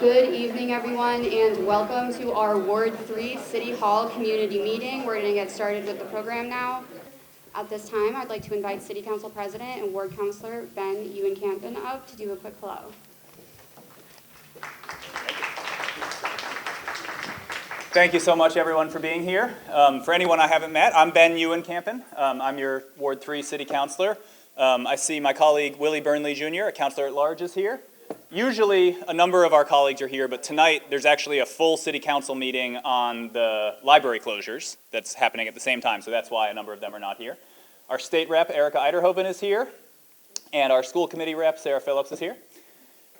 Good evening, everyone, and welcome to our Ward 3 City Hall Community Meeting. We're going to get started with the program now. At this time, I'd like to invite City Council President and Ward Councilor Ben Ewan-Campen up to do a quick hello. Thank you so much, everyone, for being here. For anyone I haven't met, I'm Ben Ewan-Campen. I'm your Ward 3 City Councilor. I see my colleague Willie Burnley Jr., a Councilor at Large, is here. Usually, a number of our colleagues are here, but tonight there's actually a full City Council meeting on the library closures that's happening at the same time, so that's why a number of them are not here. Our State Rep, Erica Eiderhoven, is here, and our School Committee Rep, Sarah Phillips, is here.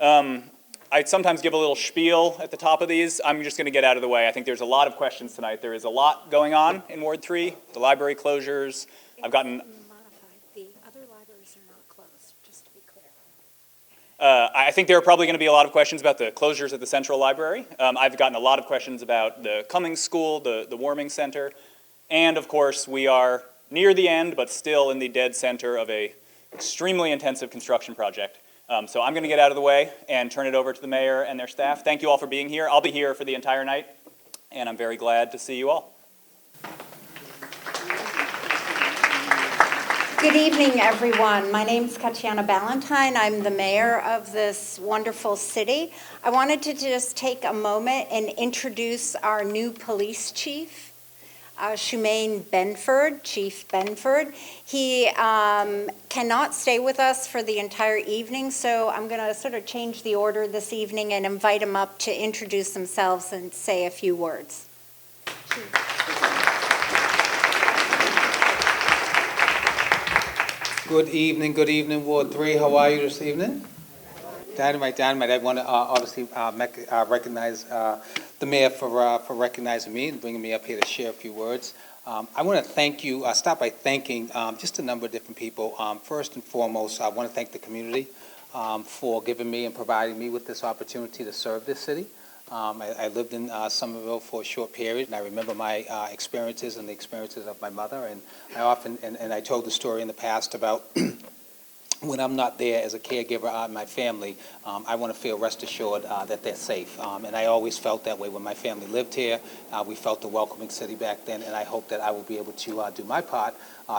I sometimes give a little spiel at the top of these. I'm just going to get out of the way. I think there's a lot of questions tonight. There is a lot going on in Ward 3, the library closures. I've gotten... The other libraries are not closed, just to be clear. I think there are probably going to be a lot of questions about the closures at the Central Library. I've gotten a lot of questions about the Cummings School, the Warming Center, and of course we are near the end, but still in the dead center of a extremely intensive construction project. So I'm going to get out of the way and turn it over to the mayor and their staff. Thank you all for being here. I'll be here for the entire night, and I'm very glad to see you all. Good evening, everyone. My name is Katiana Ballantyne. I'm the mayor of this wonderful city. I wanted to just take a moment and introduce our new police chief, Shumaine Benford, Chief Benford. He cannot stay with us for the entire evening, so I'm going to sort of change the order this evening and invite him up to introduce themselves and say a few words. Good evening, Ward 3. How are you this evening? Dynamite. I want to obviously recognize the mayor for recognizing me and bringing me up here to share a few words. I want to thank you, start by thanking just a number of different people. First and foremost, I want to thank the community for giving me and providing me with this opportunity to serve this city. I lived in Somerville for a short period, and I remember my experiences and the experiences of my mother. And I often, and I told the story in the past about when I'm not there as a caregiver of my family, I want to feel rest assured that they're safe. And I always felt that way when my family lived here. We felt a welcoming city back then, and I hope that I will be able to do my part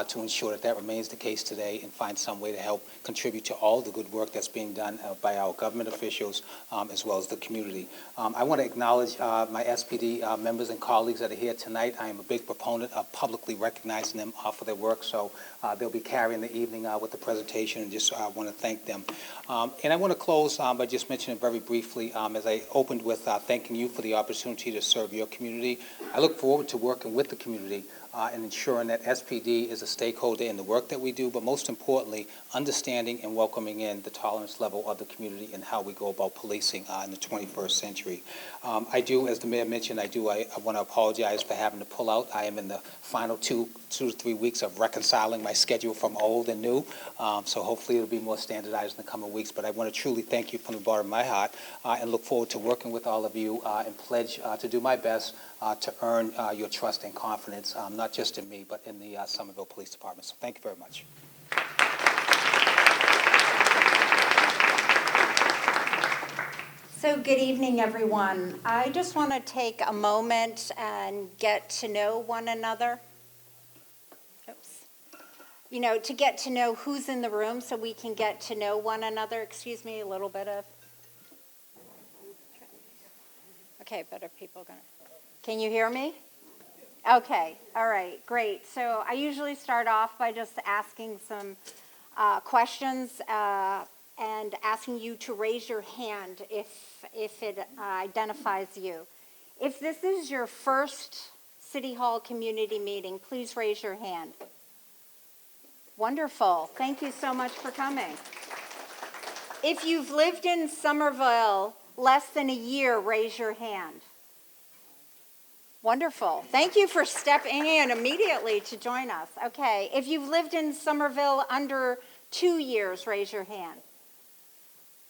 to ensure that that remains the case today and find some way to help contribute to all the good work that's being done by our government officials as well as the community. I want to acknowledge my SPD members and colleagues that are here tonight. I am a big proponent of publicly recognizing them for their work, so they'll be carrying the evening with the presentation, and just want to thank them. And I want to close by just mentioning very briefly, as I opened with thanking you for the opportunity to serve your community. I look forward to working with the community and ensuring that SPD is a stakeholder in the work that we do, but most importantly, understanding and welcoming in the tolerance level of the community and how we go about policing in the 21st century. I do, as the mayor mentioned, I want to apologize for having to pull out. I am in the final two to 3 weeks of reconciling my schedule from old and new, so hopefully it'll be more standardized in the coming weeks, but I want to truly thank you from the bottom of my heart and look forward to working with all of you and pledge to do my best to earn your trust and confidence, not just in me, but in the Somerville Police Department. So thank you very much. So good evening, everyone. I just want to take a moment and get to know one another. Oops. You know, to get to know who's in the room so we can get to know one another. Excuse me, a little bit of... Okay, but are people going to... Can you hear me? Okay, all right, great. So I usually start off by just asking some questions and asking you to raise your hand if it identifies you. If this is your first City Hall community meeting, please raise your hand. Wonderful. Thank you so much for coming. If you've lived in Somerville less than a year, raise your hand. Wonderful. Thank you for stepping in immediately to join us. Okay. If you've lived in Somerville under 2 years, raise your hand.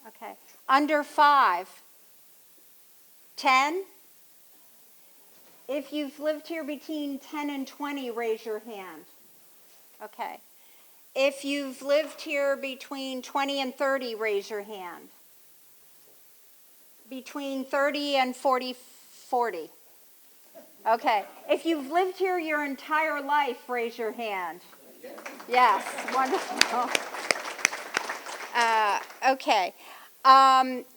Okay. Under 5. 10. If you've lived here between 10 and 20, raise your hand. Okay. If you've lived here between 20 and 30, raise your hand. Between 30 and 40. Okay. If you've lived here your entire life, raise your hand. Yes, wonderful. Okay.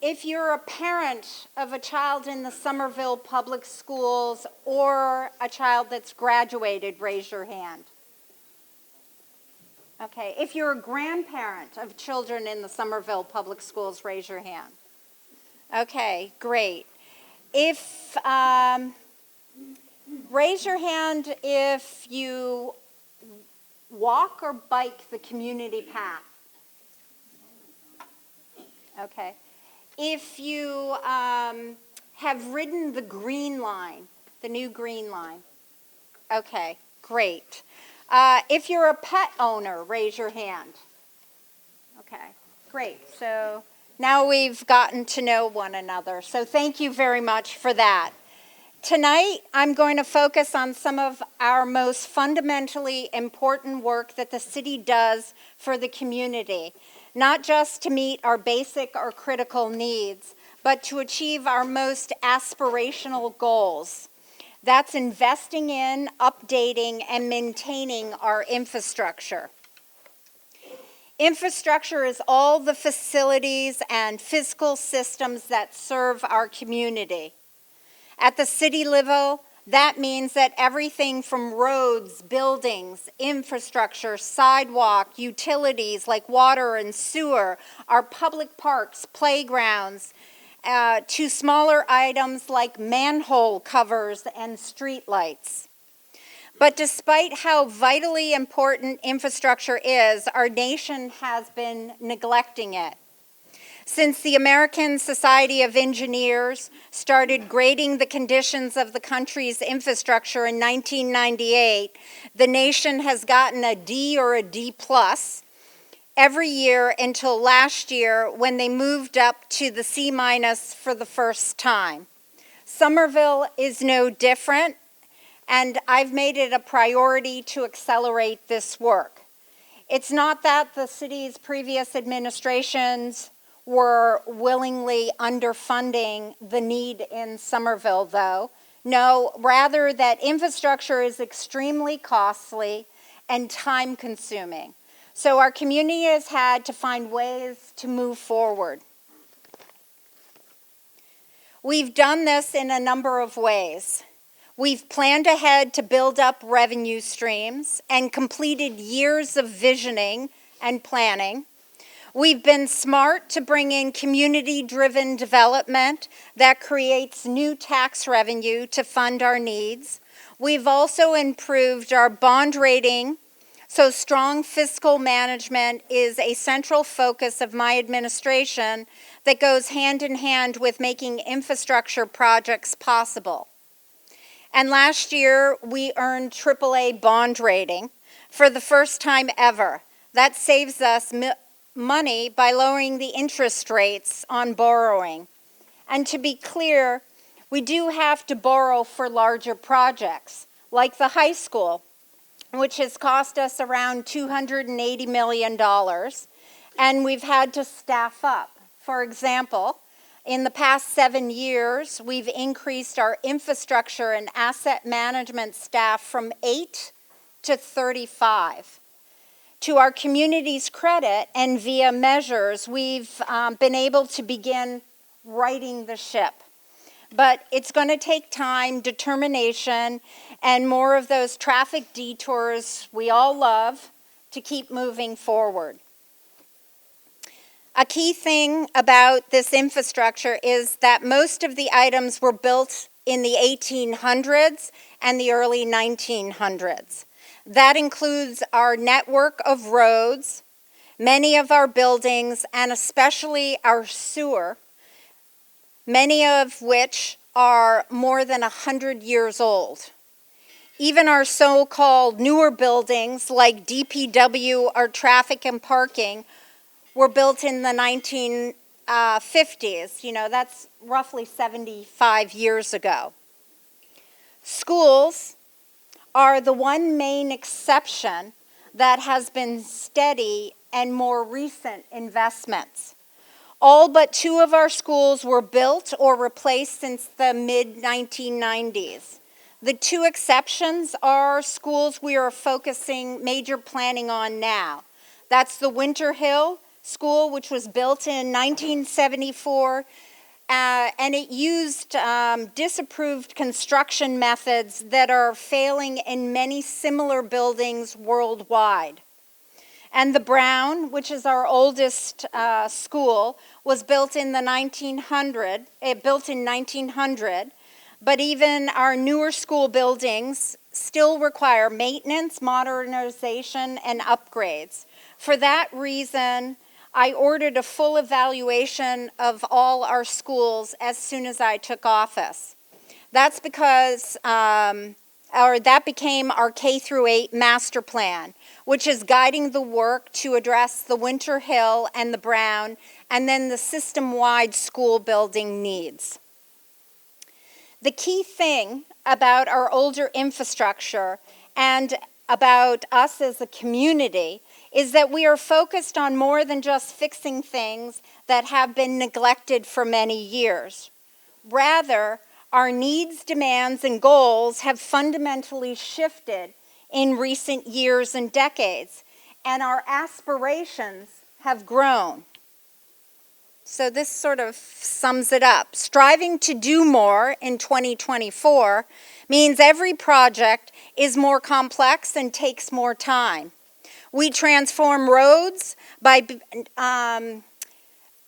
If you're a parent of a child in the Somerville Public Schools or a child that's graduated, raise your hand. Okay. If you're a grandparent of children in the Somerville Public Schools, raise your hand. Okay, great. If raise your hand if you walk or bike the community path. Okay. If you have ridden the green line, the new green line. Okay, great. If you're a pet owner, raise your hand. Okay, great. So now we've gotten to know one another. So thank you very much for that. Tonight, I'm going to focus on some of our most fundamentally important work that the city does for the community, not just to meet our basic or critical needs, but to achieve our most aspirational goals. That's investing in, updating, and maintaining our infrastructure. Infrastructure is all the facilities and physical systems that serve our community. At the city level, that means that everything from roads, buildings, infrastructure, sidewalk, utilities like water and sewer, our public parks, playgrounds, to smaller items like manhole covers and streetlights. But despite how vitally important infrastructure is, our nation has been neglecting it. Since the American Society of Engineers started grading the conditions of the country's infrastructure in 1998, the nation has gotten a D or a D+ every year until last year when they moved up to the C- for the first time. Somerville is no different, and I've made it a priority to accelerate this work. It's not that the city's previous administrations were willingly underfunding the need in Somerville, though. No, rather that infrastructure is extremely costly and time-consuming. So our community has had to find ways to move forward. We've done this in a number of ways. We've planned ahead to build up revenue streams and completed years of visioning and planning. We've been smart to bring in community-driven development that creates new tax revenue to fund our needs. We've also improved our bond rating, so strong fiscal management is a central focus of my administration that goes hand in hand with making infrastructure projects possible. And last year, we earned AAA bond rating for the first time ever. That saves us money by lowering the interest rates on borrowing. And to be clear, we do have to borrow for larger projects, like the high school, which has cost us around $280 million, and we've had to staff up. For example, in the past 7 years, we've increased our infrastructure and asset management staff from 8 to 35. To our community's credit, and via measures, we've been able to begin righting the ship. But it's going to take time, determination, and more of those traffic detours we all love to keep moving forward. A key thing about this infrastructure is that most of the items were built in the 1800s and the early 1900s. That includes our network of roads, many of our buildings, and especially our sewer, many of which are more than 100 years old. Even our so-called newer buildings like DPW or traffic and parking were built in the 1950s. That's roughly 75 years ago. Schools are the one main exception that has been steady and more recent investments. All but 2 of our schools were built or replaced since the mid-1990s. The 2 exceptions are schools we are focusing major planning on now. That's the Winter Hill School, which was built in 1974, and it used disapproved construction methods that are failing in many similar buildings worldwide. And the Brown, which is our oldest school, was built in 1900, but even our newer school buildings still require maintenance, modernization, and upgrades. For that reason, I ordered a full evaluation of all our schools as soon as I took office. That's because, that became our K-8 master plan, which is guiding the work to address the Winter Hill and the Brown, and then the system-wide school building needs. The key thing about our older infrastructure and about us as a community is that we are focused on more than just fixing things that have been neglected for many years. Rather, our needs, demands, and goals have fundamentally shifted in recent years and decades, and our aspirations have grown. So this sort of sums it up. Striving to do more in 2024 means every project is more complex and takes more time. We transform roads by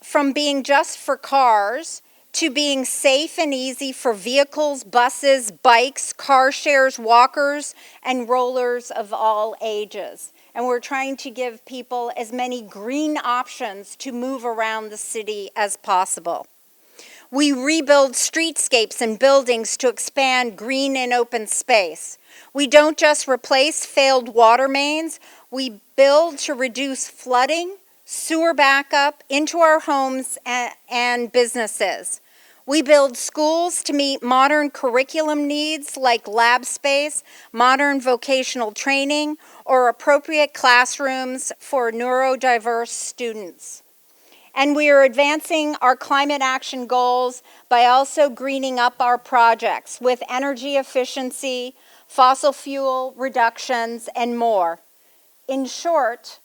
from being just for cars to being safe and easy for vehicles, buses, bikes, car shares, walkers, and rollers of all ages. And we're trying to give people as many green options to move around the city as possible. We rebuild streetscapes and buildings to expand green and open space. We don't just replace failed water mains, we build to reduce flooding, sewer backup into our homes and businesses. We build schools to meet modern curriculum needs like lab space, modern vocational training, or appropriate classrooms for neurodiverse students. And we are advancing our climate action goals by also greening up our projects with energy efficiency, fossil fuel reductions, and more. In short,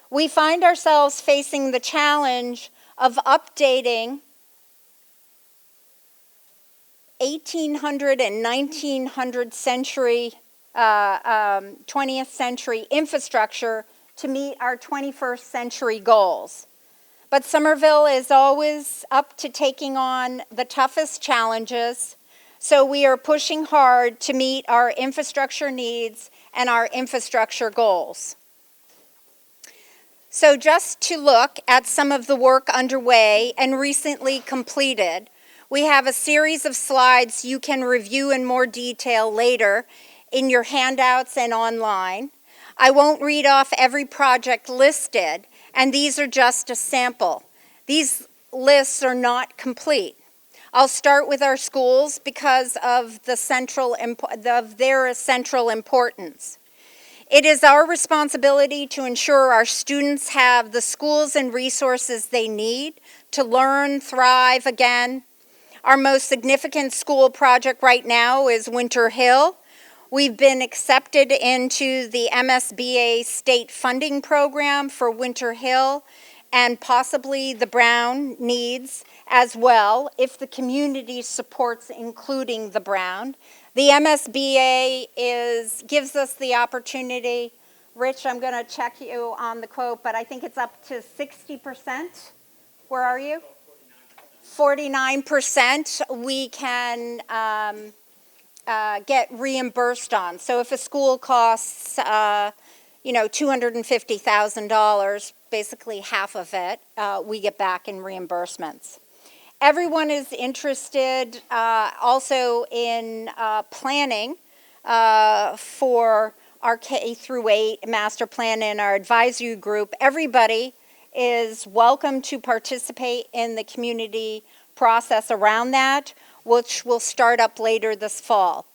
we find ourselves facing the challenge of updating 1800 and 1900 century, 20th century infrastructure to meet our 21st century goals. But Somerville is always up to taking on the toughest challenges, so we are pushing hard to meet our infrastructure needs and our infrastructure goals. So just to look at some of the work underway and recently completed, we have a series of slides you can review in more detail later in your handouts and online. I won't read off every project listed, and these are just a sample. These lists are not complete. I'll start with our schools because of their central importance. It is our responsibility to ensure our students have the schools and resources they need to learn, thrive again. Our most significant school project right now is Winter Hill. We've been accepted into the MSBA state funding program for Winter Hill and possibly the Brown needs as well, if the community supports including the Brown. The MSBA gives us the opportunity, Rich, I'm going to check you on the quote, but I think it's up to 60%. Where are you? 49% we can get reimbursed on. So if a school costs, $250,000, basically half of it, we get back in reimbursements. Everyone is interested also in planning for our K-8 master plan and our advisory group. Everybody is welcome to participate in the community process around that, which will start up later this fall.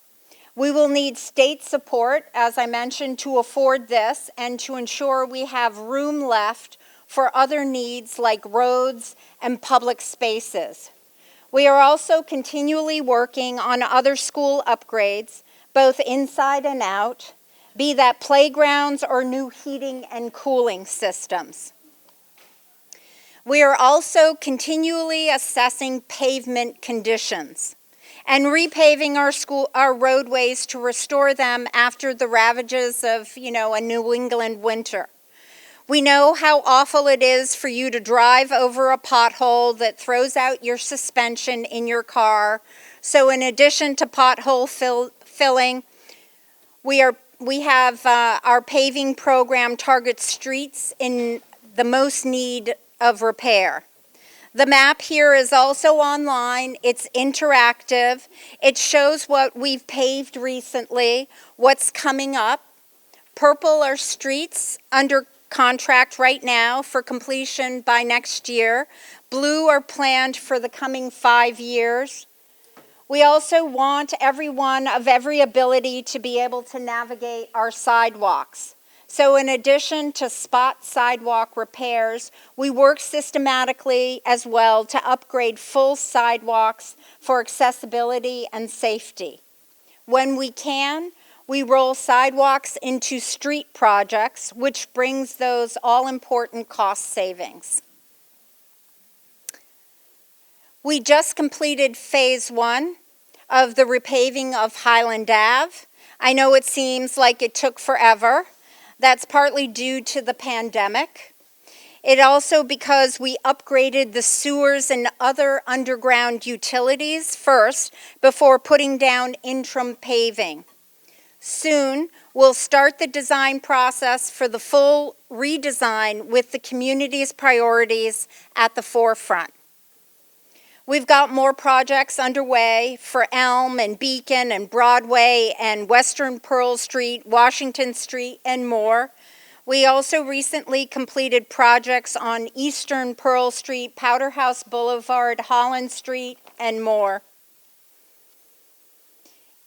We will need state support, as I mentioned, to afford this and to ensure we have room left for other needs like roads and public spaces. We are also continually working on other school upgrades, both inside and out, be that playgrounds or new heating and cooling systems. We are also continually assessing pavement conditions and repaving our roadways to restore them after the ravages of, a New England winter. We know how awful it is for you to drive over a pothole that throws out your suspension in your car. So in addition to pothole filling, we have our paving program targets streets in the most need of repair. The map here is also online. It's interactive. It shows what we've paved recently, what's coming up. Purple are streets under contract right now for completion by next year. Blue are planned for the coming 5 years. We also want everyone of every ability to be able to navigate our sidewalks. So in addition to spot sidewalk repairs, we work systematically as well to upgrade full sidewalks for accessibility and safety. When we can, we roll sidewalks into street projects, which brings those all-important cost savings. We just completed phase 1 of the repaving of Highland Ave. I know it seems like it took forever. That's partly due to the pandemic. It also because we upgraded the sewers and other underground utilities first before putting down interim paving. Soon, we'll start the design process for the full redesign with the community's priorities at the forefront. We've got more projects underway for Elm and Beacon and Broadway and Western Pearl Street, Washington Street, and more. We also recently completed projects on Eastern Pearl Street, Powderhouse Boulevard, Holland Street, and more.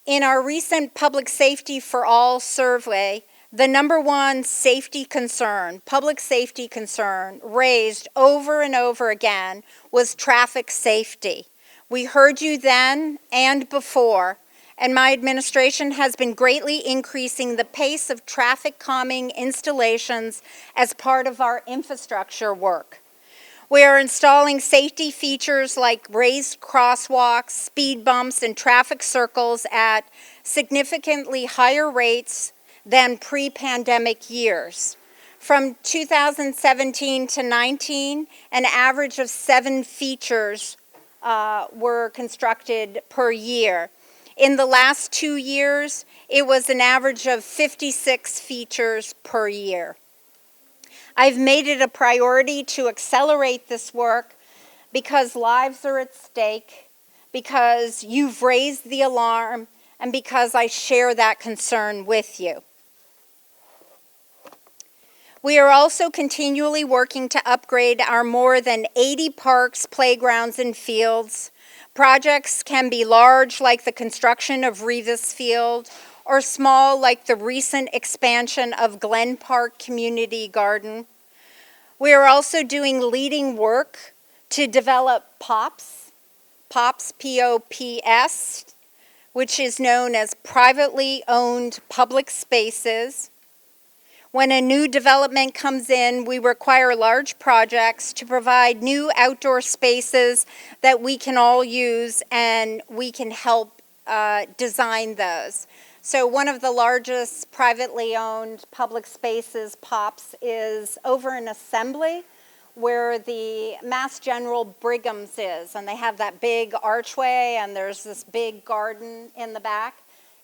In our recent Public Safety for All survey, the number one safety concern, public safety concern, raised over and over again was traffic safety. We heard you then and before, and my administration has been greatly increasing the pace of traffic calming installations as part of our infrastructure work. We are installing safety features like raised crosswalks, speed bumps, and traffic circles at significantly higher rates than pre-pandemic years. From 2017 to 19, an average of 7 features were constructed per year. In the last 2 years, it was an average of 56 features per year. I've made it a priority to accelerate this work because lives are at stake, because you've raised the alarm, and because I share that concern with you. We are also continually working to upgrade our more than 80 parks, playgrounds, and fields. Projects can be large, like the construction of Revis Field, or small, like the recent expansion of Glen Park Community Garden. We are also doing leading work to develop POPs, P-O-P-S, which is known as privately owned public spaces. When a new development comes in, we require large projects to provide new outdoor spaces that we can all use, and we can help design those. So one of the largest privately owned public spaces, POPs, is over in Assembly, where the Mass General Brigham's is, and they have that big archway, and there's this big garden in the back.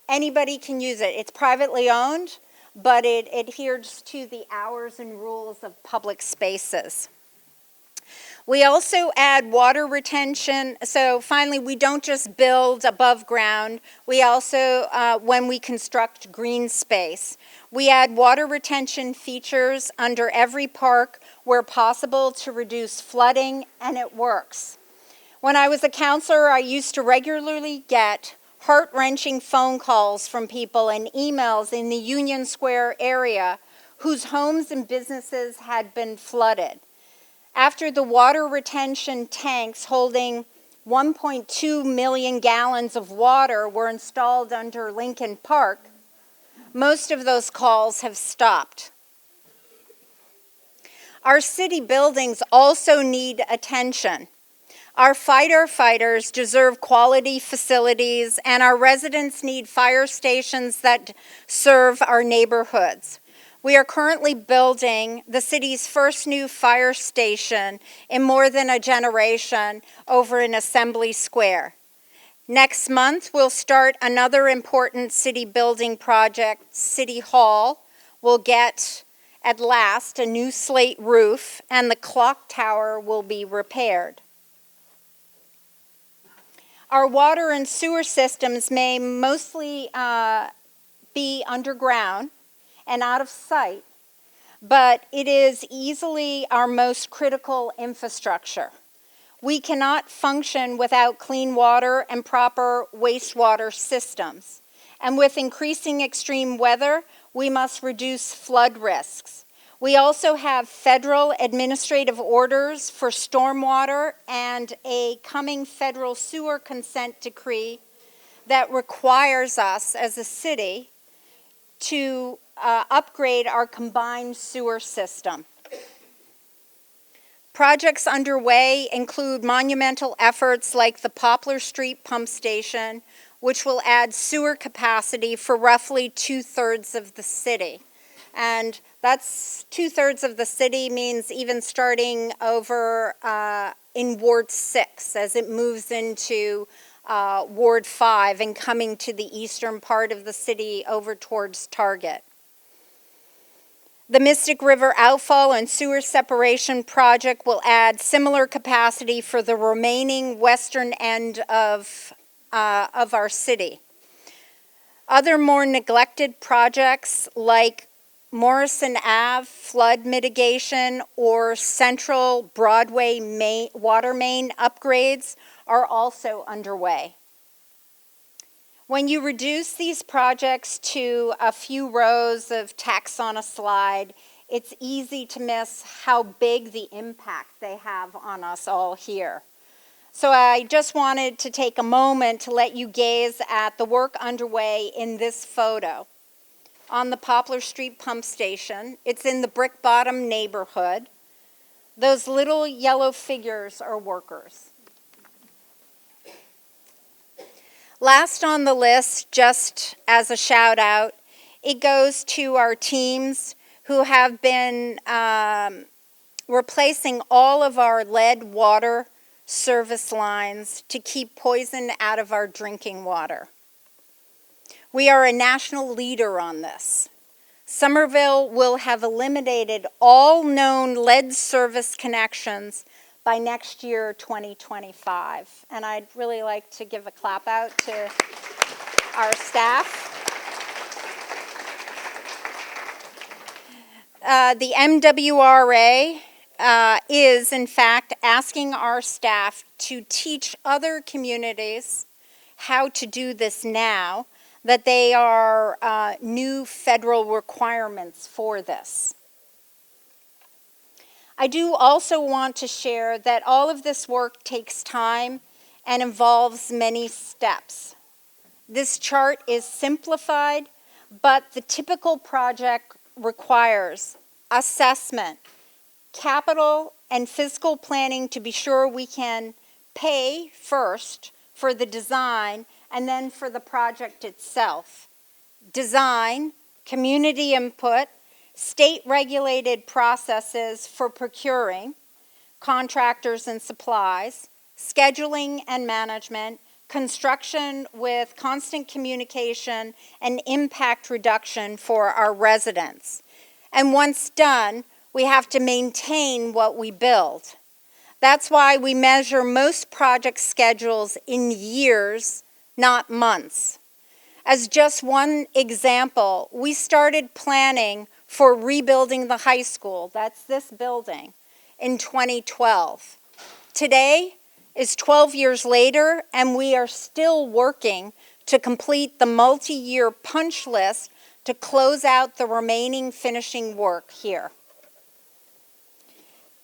Anybody can use it. It's privately owned, but it adheres to the hours and rules of public spaces. We also add water retention. So finally, we don't just build above ground. We also, when we construct green space, we add water retention features under every park where possible to reduce flooding, and it works. When I was a counselor, I used to regularly get heart-wrenching phone calls from people and emails in the Union Square area whose homes and businesses had been flooded. After the water retention tanks holding 1.2 million gallons of water were installed under Lincoln Park, most of those calls have stopped. Our city buildings also need attention. Our firefighters deserve quality facilities, and our residents need fire stations that serve our neighborhoods. We are currently building the city's first new fire station in more than a generation over in Assembly Square. Next month, we'll start another important city building project. City Hall will get, at last, a new slate roof, and the clock tower will be repaired. Our water and sewer systems may mostly be underground and out of sight, but it is easily our most critical infrastructure. We cannot function without clean water and proper wastewater systems. And with increasing extreme weather, we must reduce flood risks. We also have federal administrative orders for stormwater and a coming federal sewer consent decree that requires us as a city to upgrade our combined sewer system. Projects underway include monumental efforts like the Poplar Street Pump Station, which will add sewer capacity for roughly 2/3 of the city. And that's 2/3 of the city means even starting over in Ward 6 as it moves into Ward 5 and coming to the eastern part of the city over towards Target. The Mystic River Outfall and Sewer Separation Project will add similar capacity for the remaining western end of our city. Other more neglected projects like Morrison Ave flood mitigation or Central Broadway water main upgrades are also underway. When you reduce these projects to a few rows of text on a slide, it's easy to miss how big the impact they have on us all here. So I just wanted to take a moment to let you gaze at the work underway in this photo. On the Poplar Street Pump Station, it's in the Brick Bottom neighborhood. Those little yellow figures are workers. Last on the list, just as a shout out, it goes to our teams who have been replacing all of our lead water service lines to keep poison out of our drinking water. We are a national leader on this. Somerville will have eliminated all known lead service connections by next year, 2025. And I'd really like to give a clap out to our staff. The MWRA is, in fact, asking our staff to teach other communities how to do this now, that they are new federal requirements for this. I do also want to share that all of this work takes time and involves many steps. This chart is simplified, but the typical project requires assessment, capital and fiscal planning to be sure we can pay first for the design and then for the project itself. Design, community input, state-regulated processes for procuring, contractors and supplies, scheduling and management, construction with constant communication, and impact reduction for our residents. And once done, we have to maintain what we build. That's why we measure most project schedules in years, not months. As just one example, we started planning for rebuilding the high school, that's this building, in 2012. Today is 12 years later, and we are still working to complete the multi-year punch list to close out the remaining finishing work here.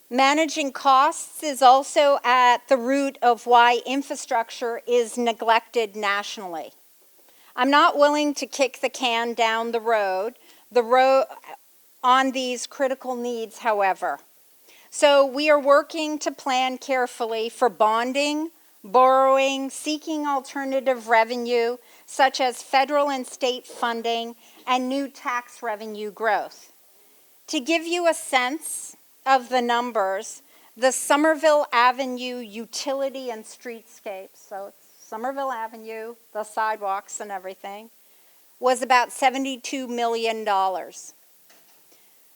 Managing costs is also at the root of why infrastructure is neglected nationally. I'm not willing to kick the can down the road on these critical needs, however. So we are working to plan carefully for bonding, borrowing, seeking alternative revenue, such as federal and state funding, and new tax revenue growth. To give you a sense of the numbers, the Somerville Avenue utility and streetscape, so it's Somerville Avenue, the sidewalks and everything, was about $72 million.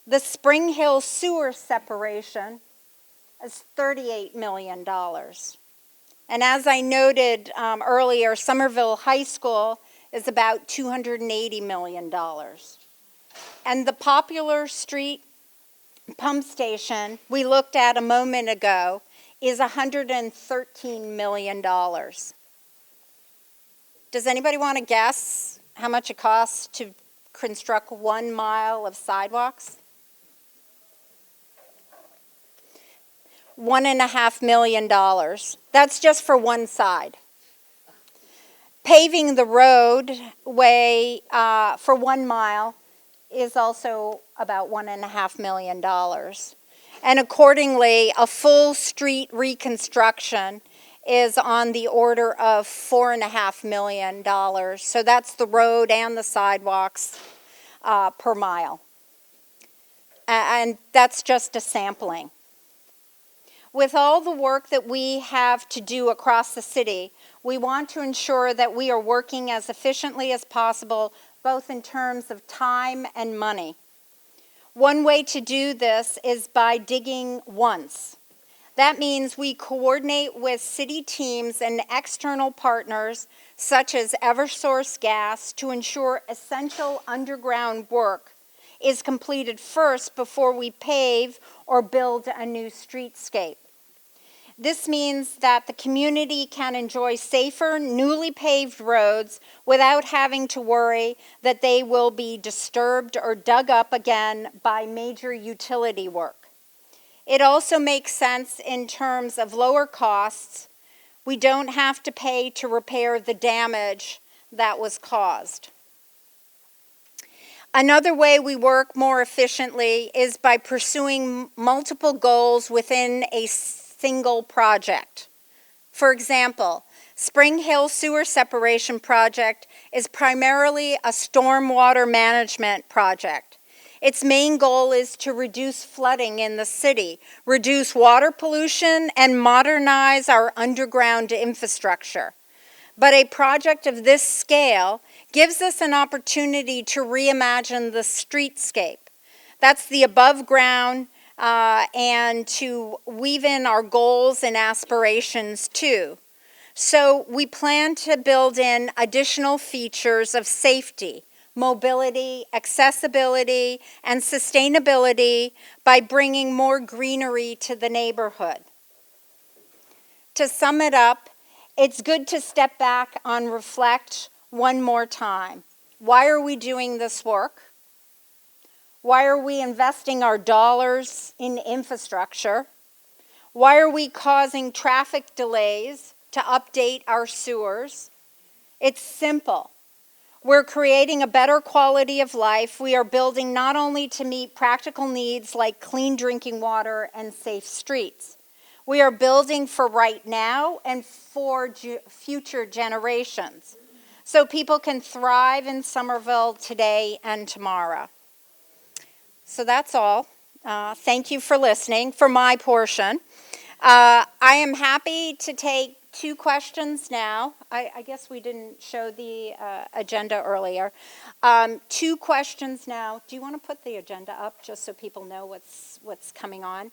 The Spring Hill sewer separation is $38 million. And as I noted earlier, Somerville High School is about $280 million. And the Popular Street pump station we looked at a moment ago is $113 million. Does anybody want to guess how much it costs to construct 1 mile of sidewalks? $1.5 million. That's just for one side. Paving the roadway for 1 mile is also about $1.5 million. And accordingly, a full street reconstruction is on the order of $4.5 million. So that's the road and the sidewalks per mile. And that's just a sampling. With all the work that we have to do across the city, we want to ensure that we are working as efficiently as possible, both in terms of time and money. One way to do this is by digging once. That means we coordinate with city teams and external partners, such as Eversource Gas, to ensure essential underground work is completed first before we pave or build a new streetscape. This means that the community can enjoy safer, newly paved roads without having to worry that they will be disturbed or dug up again by major utility work. It also makes sense in terms of lower costs. We don't have to pay to repair the damage that was caused. Another way we work more efficiently is by pursuing multiple goals within a single project. For example, Spring Hill Sewer Separation Project is primarily a stormwater management project. Its main goal is to reduce flooding in the city, reduce water pollution, and modernize our underground infrastructure. But a project of this scale gives us an opportunity to reimagine the streetscape. That's the above ground, and to weave in our goals and aspirations too. So we plan to build in additional features of safety, mobility, accessibility, and sustainability by bringing more greenery to the neighborhood. To sum it up, it's good to step back and reflect one more time. Why are we doing this work? Why are we investing our dollars in infrastructure? Why are we causing traffic delays to update our sewers? It's simple. We're creating a better quality of life. We are building not only to meet practical needs like clean drinking water and safe streets. We are building for right now and for future generations, so people can thrive in Somerville today and tomorrow. So that's all. Thank you for listening for my portion. I am happy to take 2 questions now. I guess we didn't show the agenda earlier. 2 questions now. Do you want to put the agenda up just so people know what's coming on?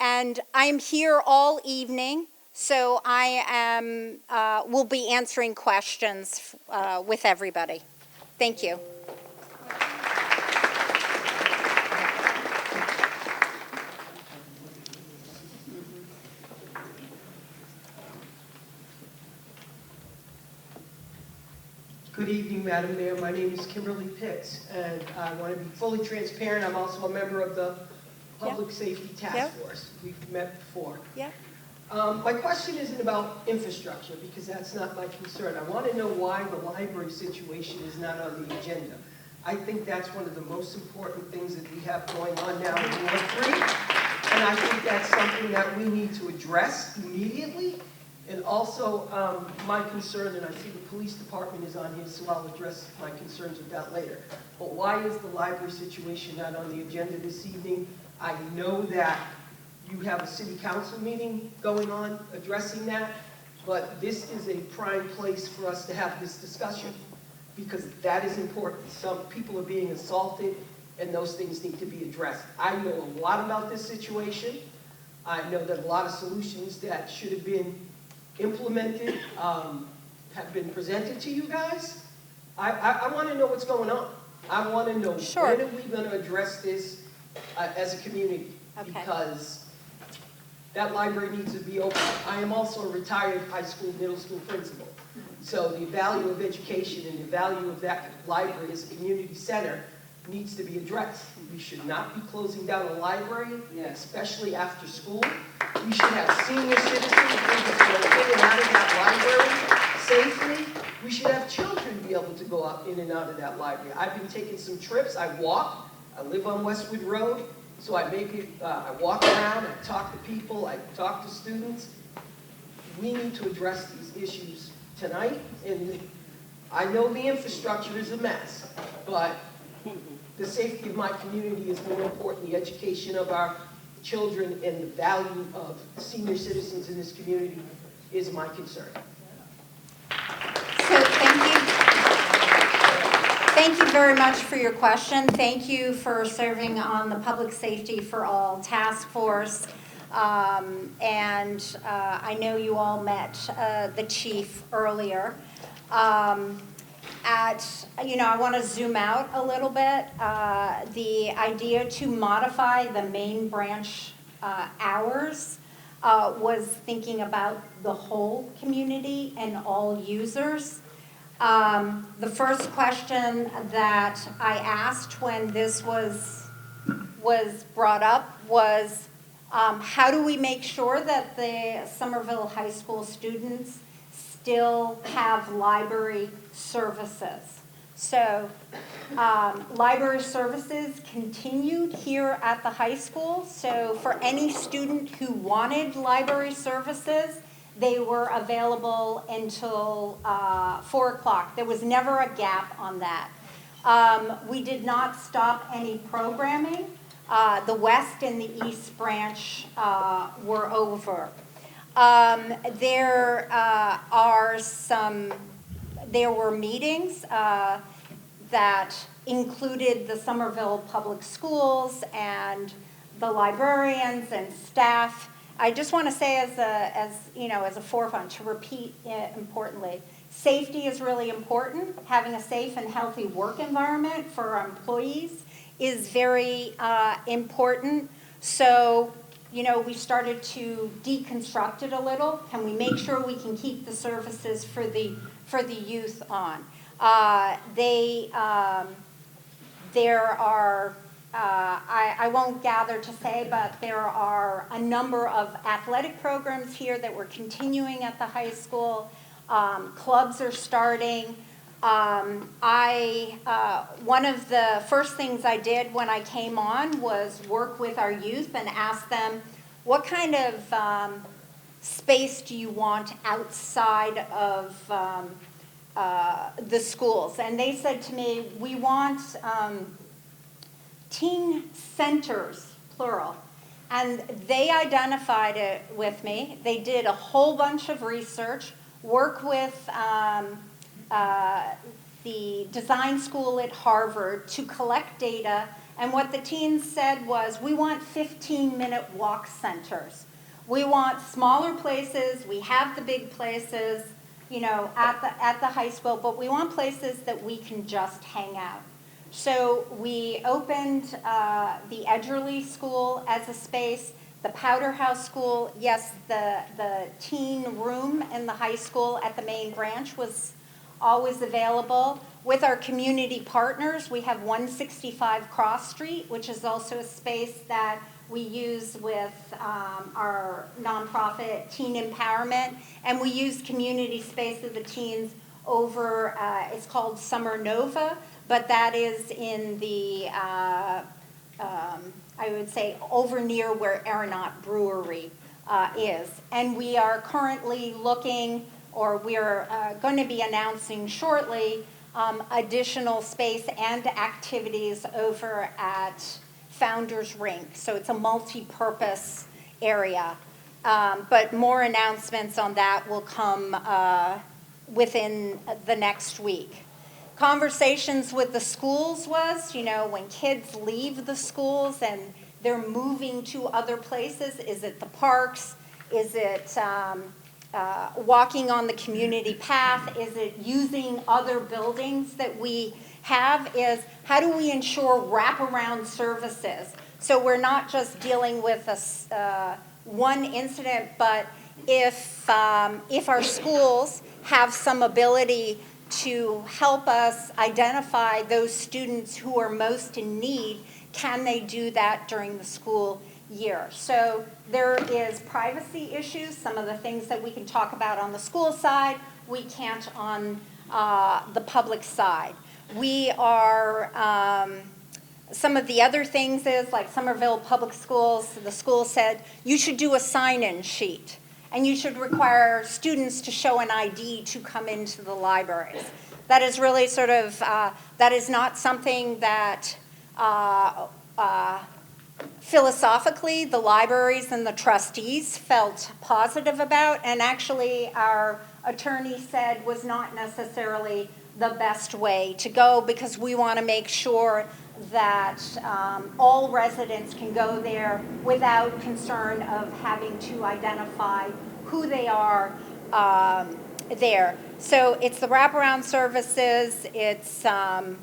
And I'm here all evening, so I will be answering questions with everybody. Thank you. Good evening, Madam Mayor. My name is Kimberly Pitts, and I want to be fully transparent. I'm also a member of the Public Safety Yeah. Task Force. We've met before. Yeah. My question isn't about infrastructure, because that's not my concern. I want to know why the library situation is not on the agenda. I think that's one of the most important things that we have going on now in Ward 3, and I think that's something that we need to address immediately. And also, my concern, and I see the police department is on here, so I'll address my concerns with that later. But why is the library situation not on the agenda this evening? I know that you have a city council meeting going on addressing that, but this is a prime place for us to have this discussion, because that is important. Some people are being assaulted, and those things need to be addressed. I know a lot about this situation. I know that a lot of solutions that should have been implemented have been presented to you guys. I want to know what's going on. I want to know, Sure. when are we going to address this as a community? Okay. Because that library needs to be open. I am also a retired high school, middle school principal. So the value of education and the value of that library as a community center needs to be addressed. We should not be closing down a library, especially after school. We should have senior citizens able to go in and out of that library safely. We should have children be able to go out in and out of that library. I've been taking some trips. I walk. I live on Westwood Road. So I walk around, I talk to people, I talk to students. We need to address these issues tonight, and I know the infrastructure is a mess, but the safety of my community is more important. The education of our children and the value of senior citizens in this community is my concern. So thank you. Thank you very much for your question. Thank you for serving on the Public Safety for All Task Force. I know you all met the chief earlier. I want to zoom out a little bit. The idea to modify the main branch hours was thinking about the whole community and all users. The first question that I asked when this was brought up was, how do we make sure that the Somerville High School students still have library services? So library services continued here at the high school. So for any student who wanted library services, they were available until 4 o'clock. There was never a gap on that. We did not stop any programming. The West and the East Branch were over. There were meetings that included the Somerville Public Schools and the librarians and staff. I just want to say as a forefront, to repeat importantly, safety is really important. Having a safe and healthy work environment for our employees is very important. So, we started to deconstruct it a little. Can we make sure we can keep the services for the youth on? There are, I won't gather to say, but there are a number of athletic programs here that we're continuing at the high school. Clubs are starting. One of the first things I did when I came on was work with our youth and ask them, what kind of space do you want outside of the schools? And they said to me, we want teen centers, plural. And they identified it with me. They did a whole bunch of research, work with the design school at Harvard to collect data. And what the teens said was, we want 15-minute walk centers. We want smaller places. We have the big places, at the high school, but we want places that we can just hang out. So we opened the Edgerly School as a space, the Powder House School. Yes, the teen room in the high school at the main branch was always available. With our community partners, we have 165 Cross Street, which is also a space that we use with our nonprofit Teen Empowerment, and we use community space of the teens over, it's called Summer Nova, but that is in the, I would say, over near where Aeronaut Brewery is. And we are currently looking, or we're going to be announcing shortly, additional space and activities over at Founders Rink. So it's a multi-purpose area. But more announcements on that will come within the next week. Conversations with the schools was, when kids leave the schools and they're moving to other places, is it the parks? Is it walking on the community path? Is it using other buildings that we have? Is how do we ensure wraparound services? So we're not just dealing with one incident, but if our schools have some ability to help us identify those students who are most in need, can they do that during the school year? So there is privacy issues, some of the things that we can talk about on the school side, we can't on the public side. We are, some of the other things is, like Somerville Public Schools, the school said, you should do a sign-in sheet. And you should require students to show an ID to come into the libraries. That is really sort of, that is not something that philosophically the libraries and the trustees felt positive about, and actually our attorney said was not necessarily the best way to go, because we want to make sure that all residents can go there without concern of having to identify who they are there. So it's the wraparound services. It's so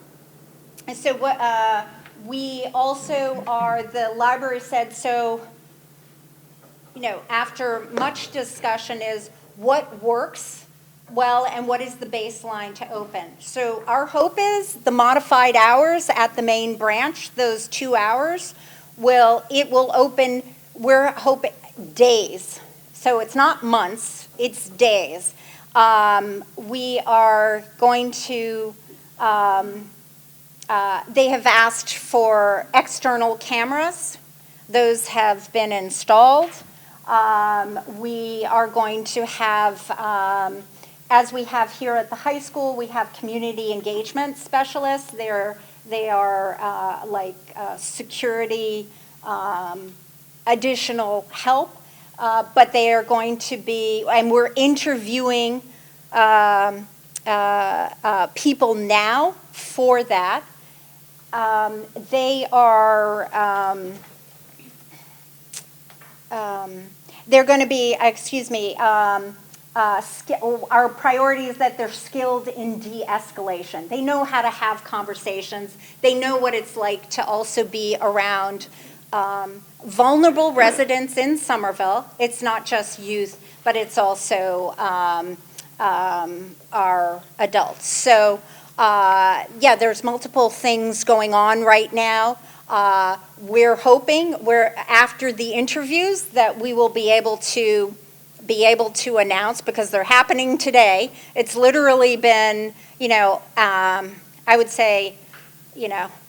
what we also are. The library said so. After much discussion, is what works well and what is the baseline to open. So our hope is the modified hours at the main branch, those 2 hours, will open, we're hoping, days. So it's not months, it's days. We are going to, they have asked for external cameras. Those have been installed. We are going to have, as we have here at the high school, we have community engagement specialists. They are like security, additional help, but they are going to be, and we're interviewing people now for that. They are, they're going to be, our priority is that they're skilled in de-escalation. They know how to have conversations. They know what it's like to also be around vulnerable residents in Somerville. It's not just youth, but it's also our adults. So yeah, there's multiple things going on right now. We're hoping, after the interviews, that we will be able to announce, because they're happening today. It's literally been, I would say,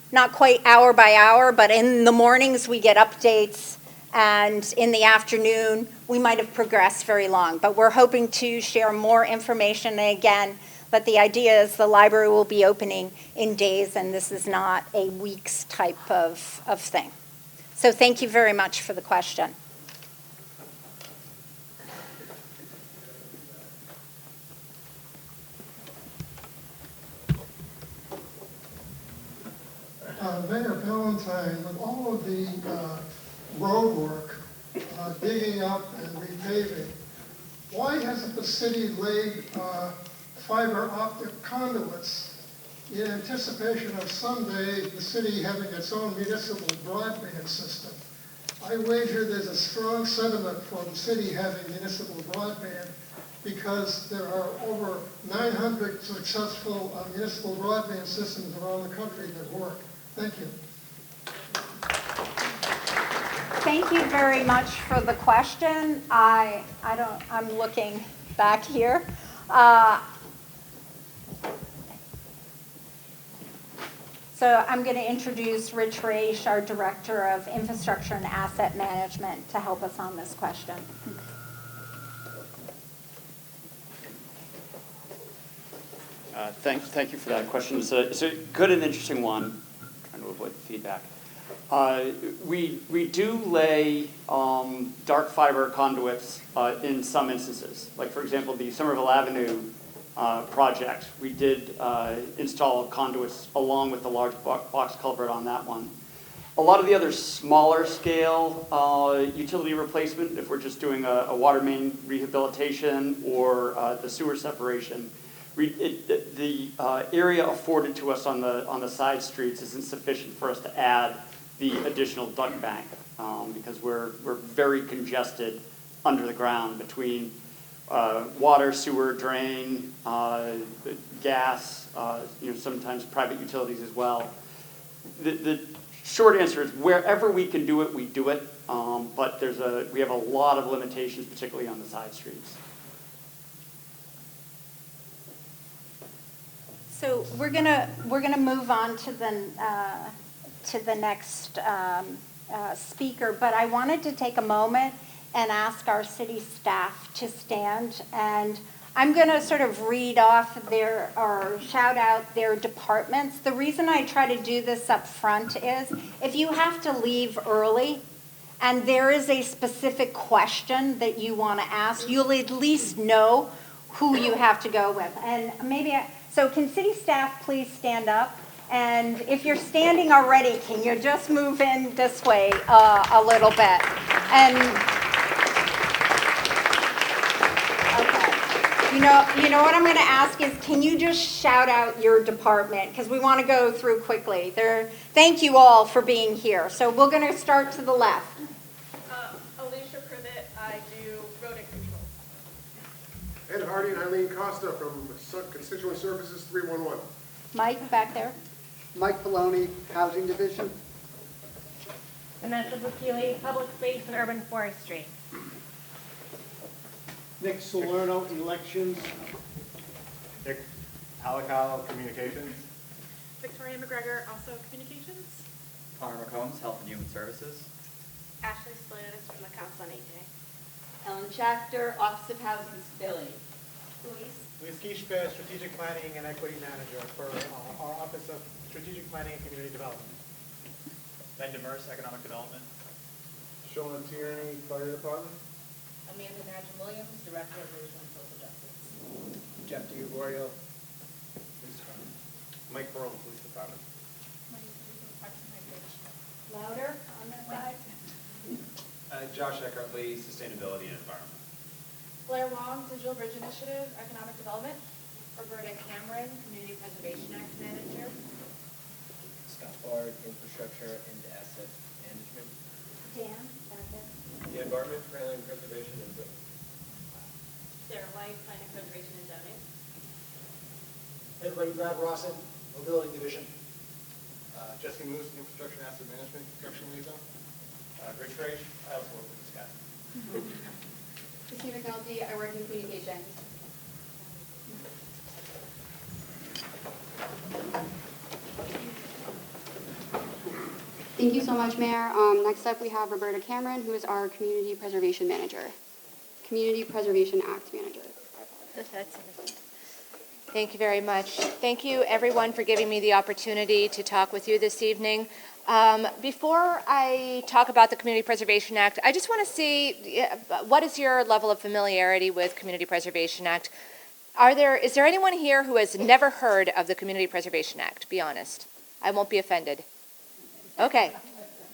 not quite hour by hour, but in the mornings we get updates, and in the afternoon we might have progressed very long. But we're hoping to share more information again. But the idea is the library will be opening in days, and this is not a weeks type of thing. So thank you very much for the question. Mayor Valentine, with all of the road work, digging up and repaving, why hasn't the city laid fiber optic conduits in anticipation of someday the city having its own municipal broadband system? I wager there's a strong sentiment for the city having municipal broadband, because there are over 900 successful municipal broadband systems around the country that work. Thank you. Thank you very much for the question. I'm looking back here. So I'm going to introduce Rich Raish, our Director of Infrastructure and Asset Management, to help us on this question. Thank you for that question. It's a good and interesting one. I'm trying to avoid the feedback. We do lay dark fiber conduits in some instances. Like, for example, the Somerville Avenue project, we did install conduits along with the large box culvert on that one. A lot of the other smaller scale utility replacement, if we're just doing a water main rehabilitation or the sewer separation, the area afforded to us on the side streets isn't sufficient for us to add the additional duct bank because we're very congested under the ground between water, sewer, drain, gas, sometimes private utilities as well. The short answer is wherever we can do it, we do it. But we have a lot of limitations, particularly on the side streets. So we're gonna move on to the next speaker, but I wanted to take a moment and ask our city staff to stand, and I'm going to sort of read off or shout out their departments. The reason I try to do this up front is if you have to leave early and there is a specific question that you want to ask, you'll at least know who you have to go with. And so can city staff please stand up? And if you're standing already, can you just move in this way a little bit? And okay, you know what I'm going to ask is, can you just shout out your department because we want to go through quickly. Thank you all for being here. So we're going to start to the left. Alicia Privet, I do rodent control. Ed Hardy and Eileen Costa from Constituent Services 311. Mike, back there. Mike Poloni, Housing Division. Vanessa Bukili, Public Space and Urban Forestry. Nick Salerno, Elections. Nick Alacalo, Communications. Victoria McGregor, also Communications. Connor McCombs, Health and Human Services. Ashley Spiliotis from the Council on Aging. Ellen Schachter, Office of Housing and Stability. Luis Kishpe, Strategic Planning and Equity Manager for our Office of Strategic Planning and Community Development. Ben Demers, Economic Development. Sean Tierney, Fire Department. Amanda Madgen-Williams, Director of Racial and Social Justice. Jeff DiGregorio, Police Department. Mike Perone, Police Department. Louder on that side. Josh Eckert Lee, Sustainability and Environment. Blair Wong, Digital Bridge Initiative, Economic Development. Roberta Cameron, Community Preservation Act Manager. Scott Bard, Infrastructure and Asset Management. Dan, back there. Dan Bartman, Planning, Preservation and Zoning. Sarah White, Planning, Preservation and Zoning. Everybody, Brad Rawson, Mobility Division. Jesse Moose, Infrastructure and Asset Management, Construction Liaison. Rich Raish, I also work with this guy. Christina McNulty, I work in communications. Thank you so much, Mayor. Next up, we have Roberta Cameron, who is our Community Preservation Manager. Community Preservation Act Manager. Thank you very much. Thank you, everyone, for giving me the opportunity to talk with you this evening. Before I talk about the Community Preservation Act, I just want to see what is your level of familiarity with Community Preservation Act? Is there anyone here who has never heard of the Community Preservation Act? Be honest. I won't be offended. Okay.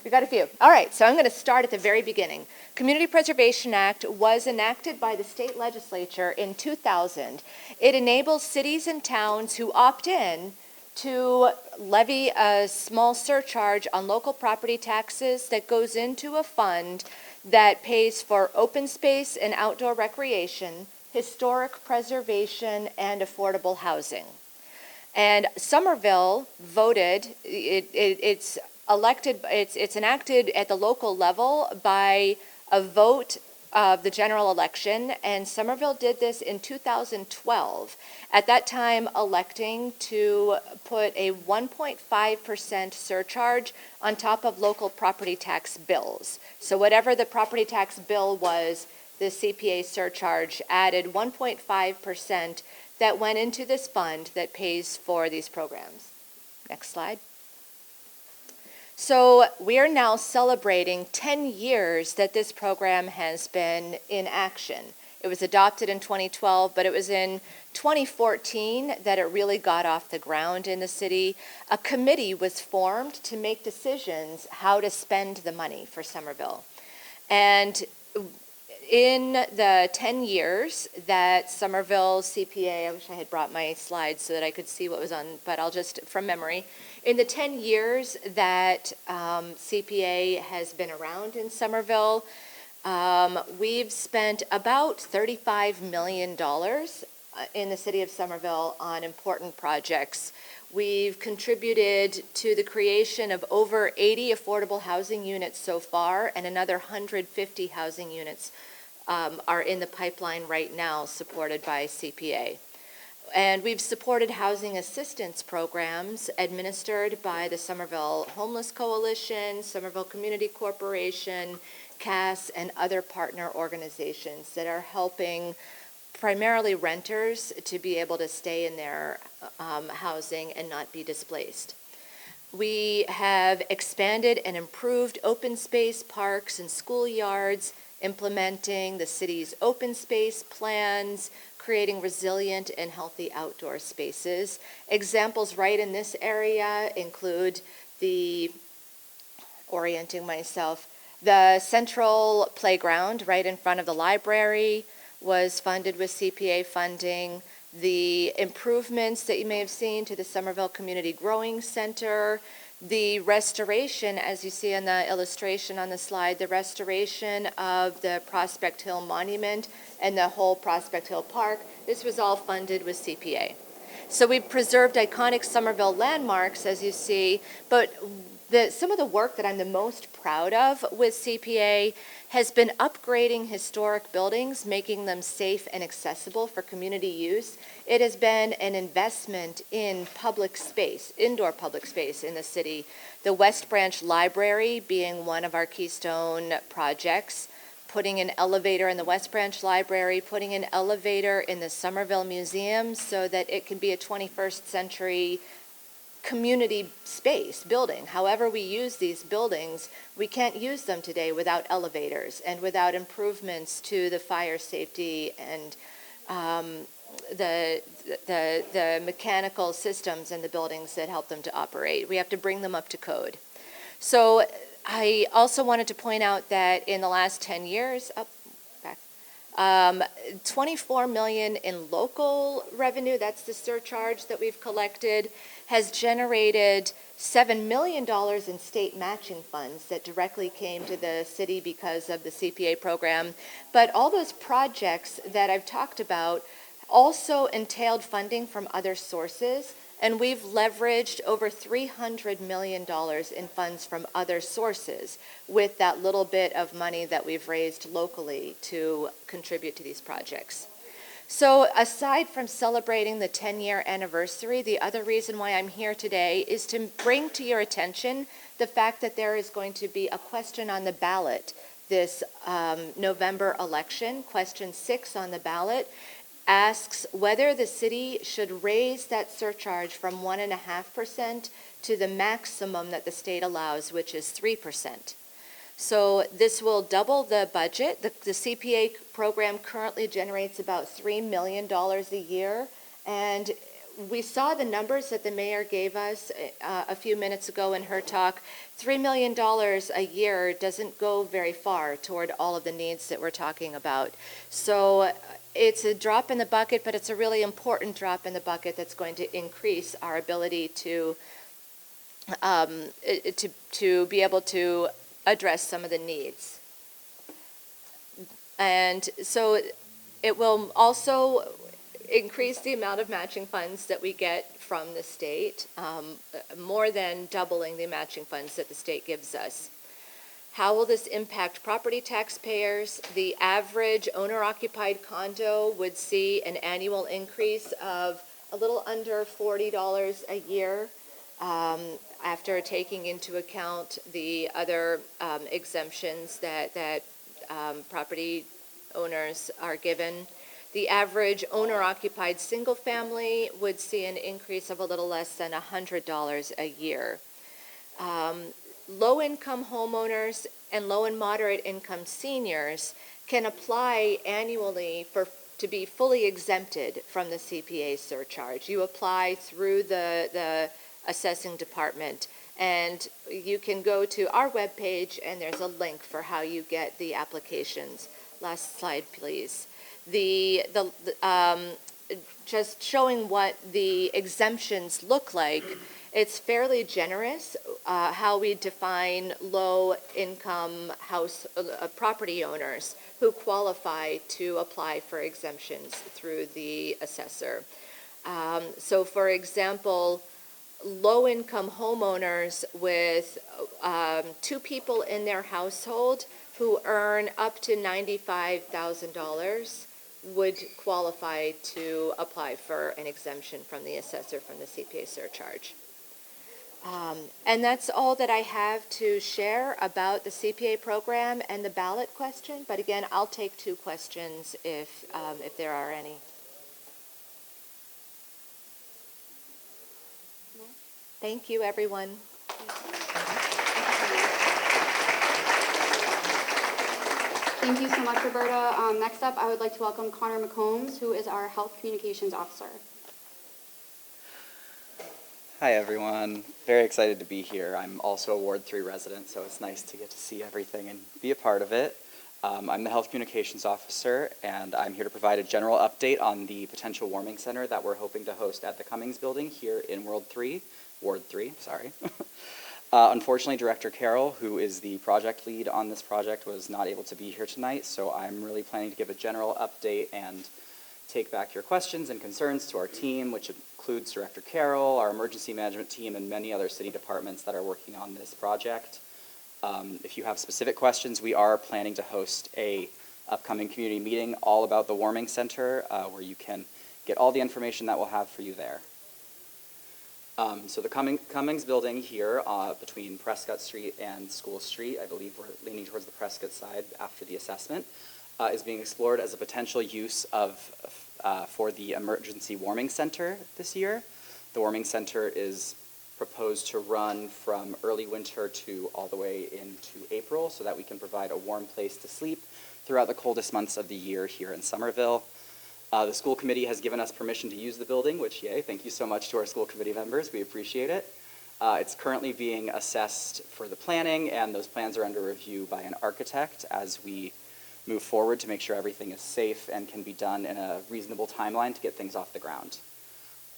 We got a few. All right, so I'm going to start at the very beginning. Community Preservation Act was enacted by the state legislature in 2000. It enables cities and towns who opt in to levy a small surcharge on local property taxes that goes into a fund that pays for open space and outdoor recreation, historic preservation, and affordable housing. And Somerville voted, it's it's enacted at the local level by a vote of the general election, and Somerville did this in 2012. At that time, electing to put a 1.5% surcharge on top of local property tax bills. So whatever the property tax bill was, the CPA surcharge added 1.5% that went into this fund that pays for these programs. Next slide. So we are now celebrating 10 years that this program has been in action. It was adopted in 2012, but it was in 2014 that it really got off the ground in the city. A committee was formed to make decisions how to spend the money for Somerville. And in the 10 years that Somerville CPA, I wish I had brought my slides so that I could see what was on, but I'll just, from memory, in the 10 years that CPA has been around in Somerville, we've spent about $35 million in the city of Somerville on important projects. We've contributed to the creation of over 80 affordable housing units so far, and another 150 housing units are in the pipeline right now, supported by CPA. And we've supported housing assistance programs administered by the Somerville Homeless Coalition, Somerville Community Corporation, CAS, and other partner organizations that are helping primarily renters to be able to stay in their housing and not be displaced. We have expanded and improved open space parks and schoolyards, implementing the city's open space plans, creating resilient and healthy outdoor spaces. Examples right in this area include the central playground right in front of the library was funded with CPA funding. The improvements that you may have seen to the Somerville Community Growing Center, the restoration, as you see in the illustration on the slide, the restoration of the Prospect Hill Monument and the whole Prospect Hill Park, this was all funded with CPA. So we've preserved iconic Somerville landmarks, as you see, but some of the work that I'm the most proud of with CPA has been upgrading historic buildings, making them safe and accessible for community use. It has been an investment in public space, indoor public space in the city. The West Branch Library being one of our keystone projects, putting an elevator in the West Branch Library, putting an elevator in the Somerville Museum so that it can be a 21st century community space building. However we use these buildings, we can't use them today without elevators and without improvements to the fire safety and the mechanical systems in the buildings that help them to operate. We have to bring them up to code. So I also wanted to point out that in the last 10 years, 24 million in local revenue, that's the surcharge that we've collected, has generated $7 million in state matching funds that directly came to the city because of the CPA program. But all those projects that I've talked about also entailed funding from other sources, and we've leveraged over $300 million in funds from other sources with that little bit of money that we've raised locally to contribute to these projects. So aside from celebrating the 10-year anniversary, the other reason why I'm here today is to bring to your attention the fact that there is going to be a question on the ballot this November election. Question 6 on the ballot asks whether the city should raise that surcharge from 1.5% to the maximum that the state allows, which is 3%. So this will double the budget. The CPA program currently generates about $3 million a year, and we saw the numbers that the mayor gave us a few minutes ago in her talk. $3 million a year doesn't go very far toward all of the needs that we're talking about. So it's a drop in the bucket, but it's a really important drop in the bucket that's going to increase our ability to be able to address some of the needs. And so it will also increase the amount of matching funds that we get from the state, more than doubling the matching funds that the state gives us. How will this impact property taxpayers? The average owner-occupied condo would see an annual increase of a little under $40 a year, after taking into account the other exemptions that property owners are given. The average owner-occupied single family would see an increase of a little less than $100 a year. Low-income homeowners and low and moderate income seniors can apply annually to be fully exempted from the CPA surcharge. You apply through the assessing department, and you can go to our webpage and there's a link for how you get the applications. Last slide, please. Just showing what the exemptions look like, it's fairly generous how we define low-income property owners who qualify to apply for exemptions through the assessor. So, for example, low-income homeowners with 2 people in their household who earn up to $95,000 would qualify to apply for an exemption from the assessor from the CPA surcharge. And that's all that I have to share about the CPA program and the ballot question. But again, I'll take 2 questions if there are any. Thank you, everyone. Thank you so much, Roberta. Next up, I would like to welcome Connor McCombs, who is our Health Communications Officer. Hi, everyone. Very excited to be here. I'm also a Ward 3 resident, so it's nice to get to see everything and be a part of it. I'm the Health Communications Officer, and I'm here to provide a general update on the potential warming center that we're hoping to host at the Cummings Building here in Ward 3. Unfortunately, Director Carroll, who is the project lead on this project, was not able to be here tonight, so I'm really planning to give a general update and take back your questions and concerns to our team, which includes Director Carroll, our emergency management team, and many other city departments that are working on this project. If you have specific questions, we are planning to host a upcoming community meeting all about the warming center, where you can get all the information that we'll have for you there. So the Cummings Building here between Prescott Street and School Street, I believe we're leaning towards the Prescott side after the assessment, is being explored as a potential use for the emergency warming center this year. The warming center is proposed to run from early winter to all the way into April so that we can provide a warm place to sleep throughout the coldest months of the year here in Somerville. The school committee has given us permission to use the building, which, yay, thank you so much to our school committee members. We appreciate it. It's currently being assessed for the planning, and those plans are under review by an architect as we move forward to make sure everything is safe and can be done in a reasonable timeline to get things off the ground.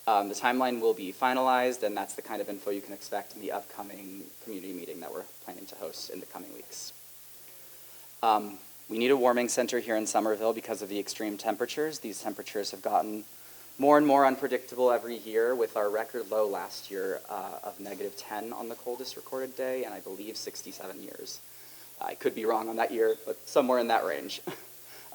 The timeline will be finalized, and that's the kind of info you can expect in the upcoming community meeting that we're planning to host in the coming weeks. We need a warming center here in Somerville because of the extreme temperatures. These temperatures have gotten more and more unpredictable every year, with our record low last year of -10 on the coldest recorded day, and I believe 67 years. I could be wrong on that year, but somewhere in that range.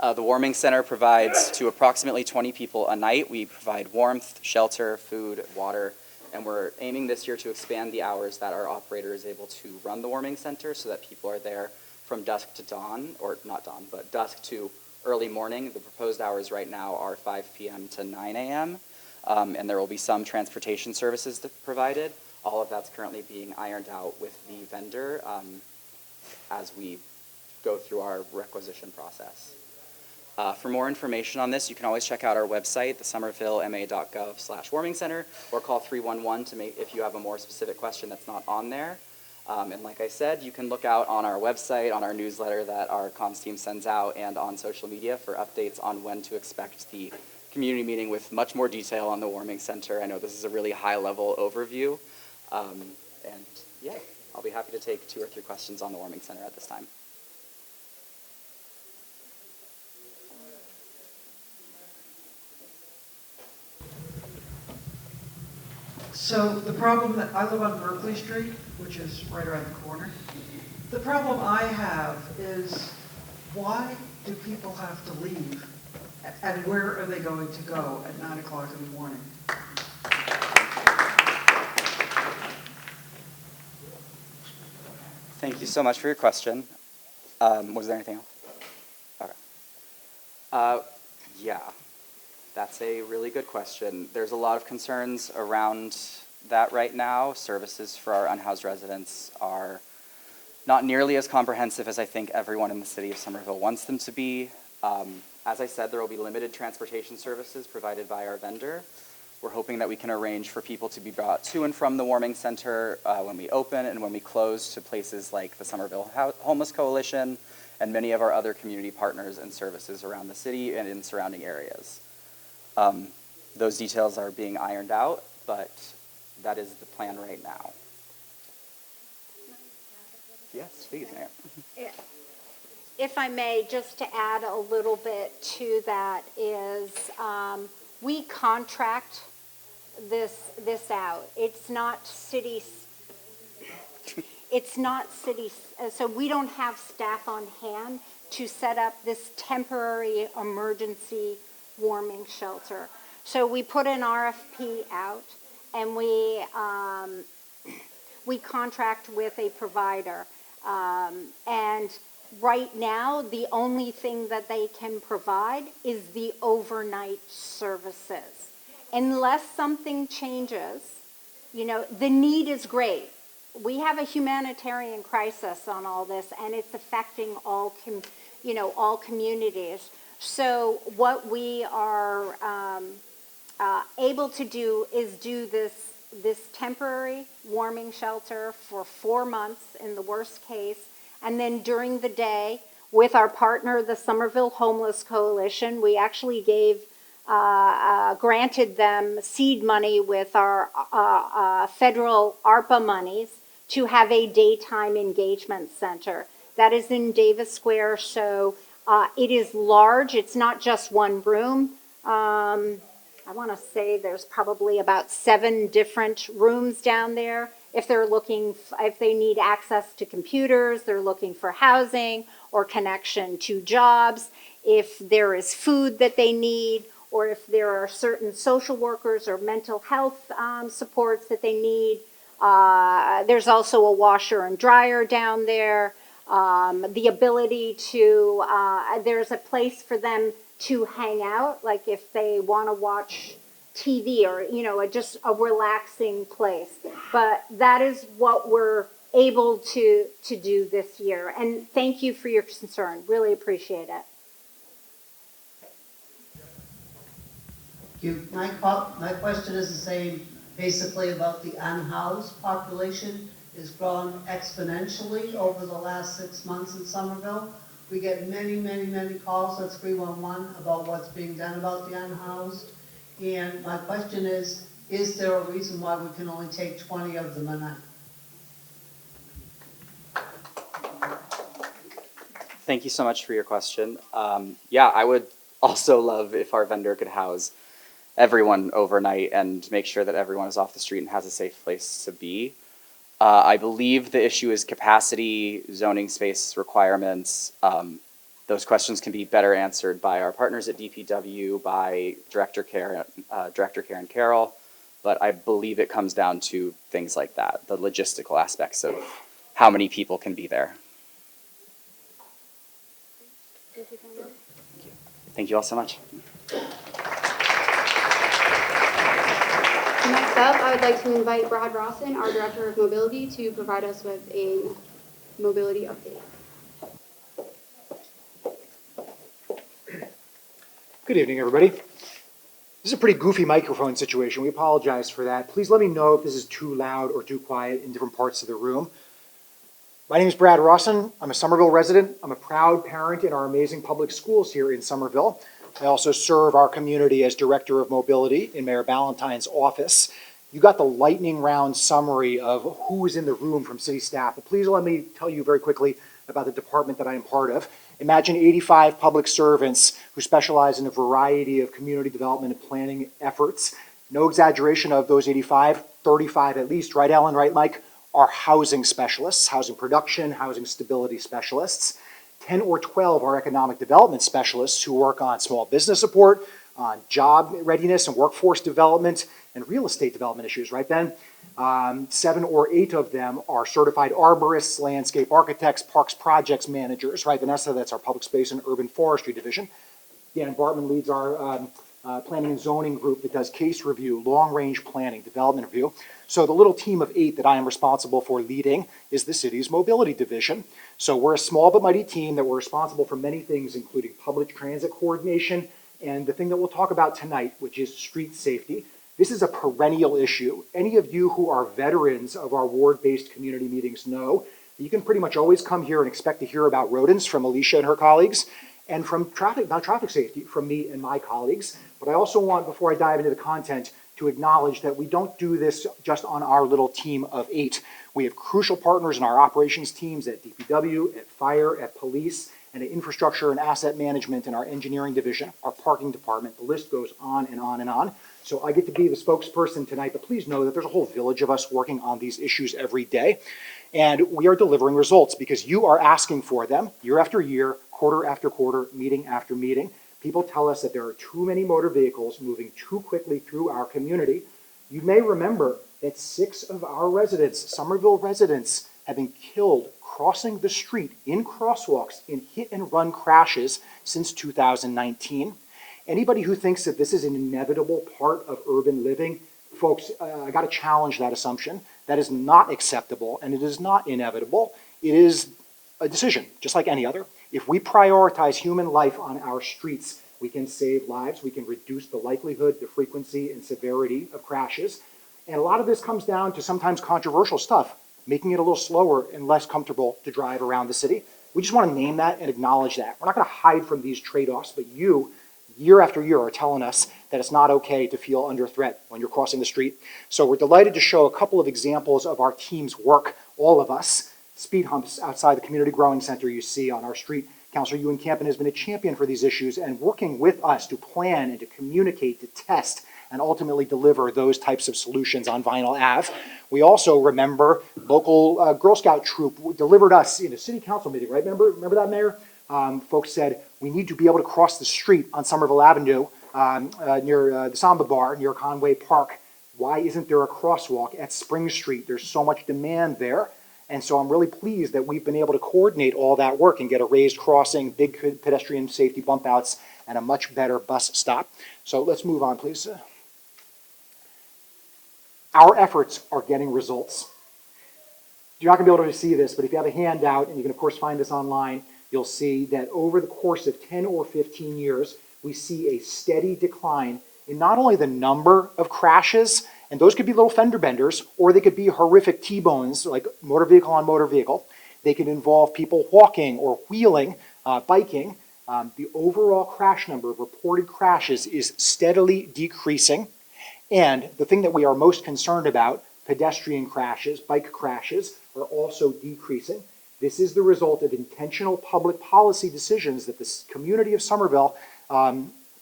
The warming center provides to approximately 20 people a night. We provide warmth, shelter, food, water, and we're aiming this year to expand the hours that our operator is able to run the warming center so that people are there from dusk to dawn, or not dawn, but dusk to early morning. The proposed hours right now are 5 p.m. to 9 a.m., and there will be some transportation services provided. All of that's currently being ironed out with the vendor as we go through our requisition process. For more information on this, you can always check out our website, thesomervillema.gov/warming center, or call 311 if you have a more specific question that's not on there. And like I said, you can look out on our website, on our newsletter that our comms team sends out, and on social media for updates on when to expect the community meeting with much more detail on the warming center. I know this is a really high-level overview. And yeah, I'll be happy to take 2 or 3 questions on the warming center at this time. So the problem that, I live on Berkeley Street, which is right around the corner. The problem I have is, why do people have to leave? And where are they going to go at 9 o'clock in the morning? Thank you so much for your question. Was there anything else? Okay. Yeah, that's a really good question. There's a lot of concerns around that right now. Services for our unhoused residents are not nearly as comprehensive as I think everyone in the city of Somerville wants them to be. As I said, there will be limited transportation services provided by our vendor. We're hoping that we can arrange for people to be brought to and from the warming center when we open and when we close, to places like the Somerville Homeless Coalition and many of our other community partners and services around the city and in surrounding areas. Those details are being ironed out, but that is the plan right now. Yes, please, Mayor. If I may, just to add a little bit to that is, we contract this out. It's not city, so we don't have staff on hand to set up this temporary emergency warming shelter. So we put an RFP out, and we contract with a provider. And right now, the only thing that they can provide is the overnight services. Unless something changes, you know, the need is great. We have a humanitarian crisis on all this, and it's affecting all communities. So what we are able to do is do this temporary warming shelter for 4 months in the worst case, and then during the day, with our partner, the Somerville Homeless Coalition, we actually granted them seed money with our federal ARPA monies to have a daytime engagement center. That is in Davis Square, so it is large. It's not just one room. I want to say there's probably about 7 different rooms down there. If they need access to computers, they're looking for housing or connection to jobs, if there is food that they need, or if there are certain social workers or mental health supports that they need. There's also a washer and dryer down there. The ability to, there's a place for them to hang out, like if they want to watch TV or, you know, just a relaxing place. But that is what we're able to do this year. And thank you for your concern. Really appreciate it. My question is the same, basically about the unhoused population has grown exponentially over the last 6 months in Somerville. We get many, many, many calls at 311 about what's being done about the unhoused. And my question is there a reason why we can only take 20 of them a night? Thank you so much for your question. Yeah, I would also love if our vendor could house everyone overnight and make sure that everyone is off the street and has a safe place to be. I believe the issue is capacity, zoning space requirements. Those questions can be better answered by our partners at DPW, by Director Karen Carroll, but I believe it comes down to things like that, the logistical aspects of how many people can be there. Thank you all so much. Next up, I would like to invite Brad Rawson, our Director of Mobility, to provide us with a mobility update. Good evening, everybody. This is a pretty goofy microphone situation. We apologize for that. Please let me know if this is too loud or too quiet in different parts of the room. My name is Brad Rawson. I'm a Somerville resident. I'm a proud parent in our amazing public schools here in Somerville. I also serve our community as Director of Mobility in Mayor Ballantyne's office. You got the lightning round summary of who is in the room from city staff, but please let me tell you very quickly about the department that I am part of. Imagine 85 public servants who specialize in a variety of community development and planning efforts. No exaggeration, of those 85, 35 at least, right Ellen, right Mike, are housing specialists, housing production, housing stability specialists. 10 or 12 are economic development specialists who work on small business support, on job readiness and workforce development, and real estate development issues, right, Ben? 7 or 8 of them are certified arborists, landscape architects, parks projects managers, right? Vanessa, that's our public space and urban forestry division. Dan Bartman leads our planning and zoning group that does case review, long-range planning, development review. So the little team of 8 that I am responsible for leading is the city's mobility division. So we're a small but mighty team that we're responsible for many things, including public transit coordination and the thing that we'll talk about tonight, which is street safety. This is a perennial issue. Any of you who are veterans of our ward-based community meetings know that you can pretty much always come here and expect to hear about rodents from Alicia and her colleagues, and from traffic safety from me and my colleagues. But I also want, before I dive into the content, to acknowledge that we don't do this just on our little team of 8. We have crucial partners in our operations teams at DPW, at fire, at police, and at infrastructure and asset management in our engineering division, our parking department. The list goes on and on and on. So I get to be the spokesperson tonight, but please know that there's a whole village of us working on these issues every day. And we are delivering results because you are asking for them year after year, quarter after quarter, meeting after meeting. People tell us that there are too many motor vehicles moving too quickly through our community. You may remember that 6 of our residents, Somerville residents, have been killed crossing the street in crosswalks in hit-and-run crashes since 2019. Anybody who thinks that this is an inevitable part of urban living, folks, I got to challenge that assumption. That is not acceptable, and it is not inevitable. It is a decision, just like any other. If we prioritize human life on our streets, we can save lives, we can reduce the likelihood, the frequency, and severity of crashes. And a lot of this comes down to sometimes controversial stuff, making it a little slower and less comfortable to drive around the city. We just want to name that and acknowledge that. We're not going to hide from these trade-offs, but you, year after year, are telling us that it's not okay to feel under threat when you're crossing the street. So we're delighted to show a couple of examples of our team's work, all of us. Speed humps outside the Community Growing Center you see on our street. Councilor Ewan Campen has been a champion for these issues and working with us to plan and to communicate, to test, and ultimately deliver those types of solutions on Vinyl Ave. We also remember local Girl Scout troop delivered us in a city council meeting, right? Remember that, Mayor? Folks said, we need to be able to cross the street on Somerville Avenue near the Samba Bar, near Conway Park. Why isn't there a crosswalk at Spring Street? There's so much demand there. And so I'm really pleased that we've been able to coordinate all that work and get a raised crossing, big pedestrian safety bump outs, and a much better bus stop. So let's move on, please. Our efforts are getting results. You're not going to be able to see this, but if you have a handout, and you can of course find this online, you'll see that over the course of 10 or 15 years, we see a steady decline in not only the number of crashes, and those could be little fender benders, or they could be horrific T-bones, like motor vehicle on motor vehicle. They could involve people walking or wheeling, biking. The overall crash number of reported crashes is steadily decreasing. And the thing that we are most concerned about, pedestrian crashes, bike crashes, are also decreasing. This is the result of intentional public policy decisions that the community of Somerville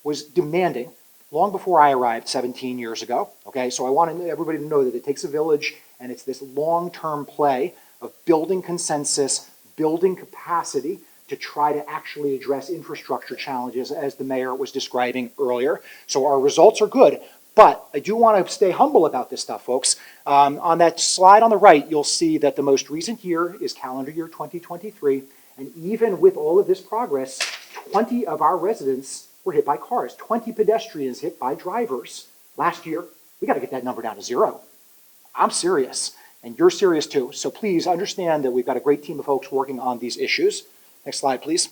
was demanding long before I arrived 17 years ago. Okay, so I want everybody to know that it takes a village, and it's this long-term play of building consensus, building capacity to try to actually address infrastructure challenges, as the mayor was describing earlier. So our results are good, but I do want to stay humble about this stuff, folks. On that slide on the right, you'll see that the most recent year is calendar year 2023, and even with all of this progress, 20 of our residents were hit by cars, 20 pedestrians hit by drivers. Last year, we got to get that number down to 0. I'm serious, and you're serious too. So please understand that we've got a great team of folks working on these issues. Next slide, please.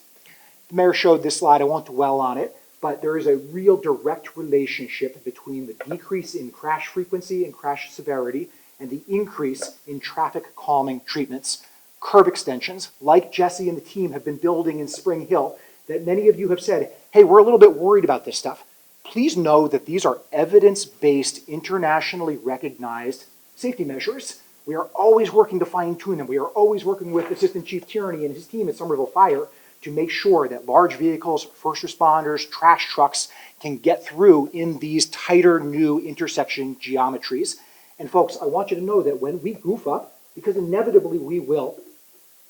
The mayor showed this slide. I won't dwell on it, but there is a real direct relationship between the decrease in crash frequency and crash severity and the increase in traffic calming treatments. Curb extensions, like Jesse and the team have been building in Spring Hill, that many of you have said, hey, we're a little bit worried about this stuff. Please know that these are evidence-based, internationally recognized safety measures. We are always working to fine-tune them. We are always working with Assistant Chief Tierney and his team at Somerville Fire to make sure that large vehicles, first responders, trash trucks can get through in these tighter new intersection geometries. And folks, I want you to know that when we goof up, because inevitably we will,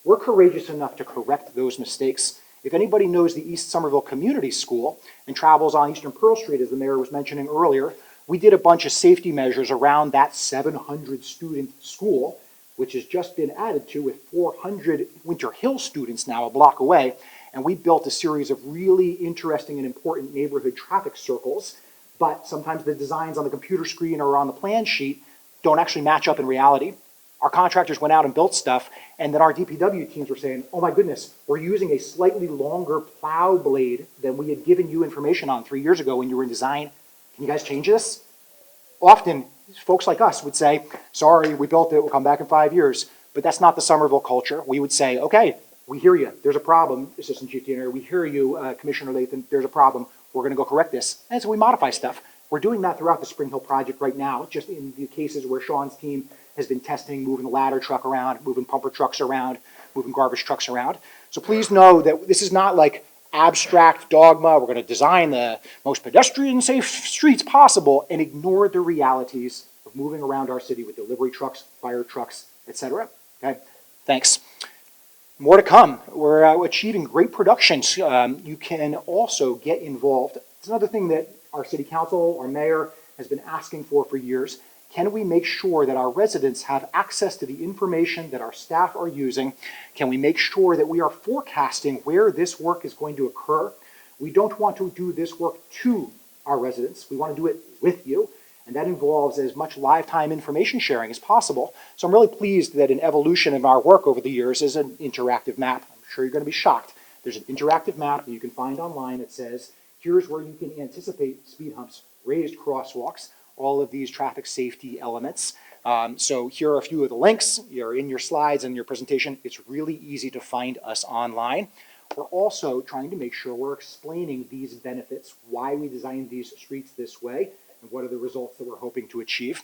we're courageous enough to correct those mistakes. If anybody knows the East Somerville Community School and travels on Eastern Pearl Street, as the mayor was mentioning earlier, we did a bunch of safety measures around that 700-student school, which has just been added to with 400 Winter Hill students now a block away. And we built a series of really interesting and important neighborhood traffic circles, but sometimes the designs on the computer screen or on the plan sheet don't actually match up in reality. Our contractors went out and built stuff, and then our DPW teams were saying, oh my goodness, we're using a slightly longer plow blade than we had given you information on 3 years ago when you were in design. Can you guys change this? Often, folks like us would say, sorry, we built it, we'll come back in 5 years. But that's not the Somerville culture. We would say, okay, we hear you. There's a problem, Assistant Chief Deanna. We hear you, Commissioner Lathan. There's a problem. We're going to go correct this. And so we modify stuff. We're doing that throughout the Spring Hill project right now, just in the cases where Sean's team has been testing, moving the ladder truck around, moving pumper trucks around, moving garbage trucks around. So please know that this is not like abstract dogma. We're going to design the most pedestrian-safe streets possible and ignore the realities of moving around our city with delivery trucks, fire trucks, etc. Okay, thanks. More to come. We're achieving great productions. You can also get involved. It's another thing that our city council, our mayor, has been asking for years. Can we make sure that our residents have access to the information that our staff are using? Can we make sure that we are forecasting where this work is going to occur? We don't want to do this work to our residents. We want to do it with you. And that involves as much live time information sharing as possible. So I'm really pleased that an evolution of our work over the years is an interactive map. I'm sure you're going to be shocked. There's an interactive map that you can find online that says, here's where you can anticipate speed humps, raised crosswalks, all of these traffic safety elements. So here are a few of the links. You're in your slides and your presentation. It's really easy to find us online. We're also trying to make sure we're explaining these benefits, why we designed these streets this way, and what are the results that we're hoping to achieve.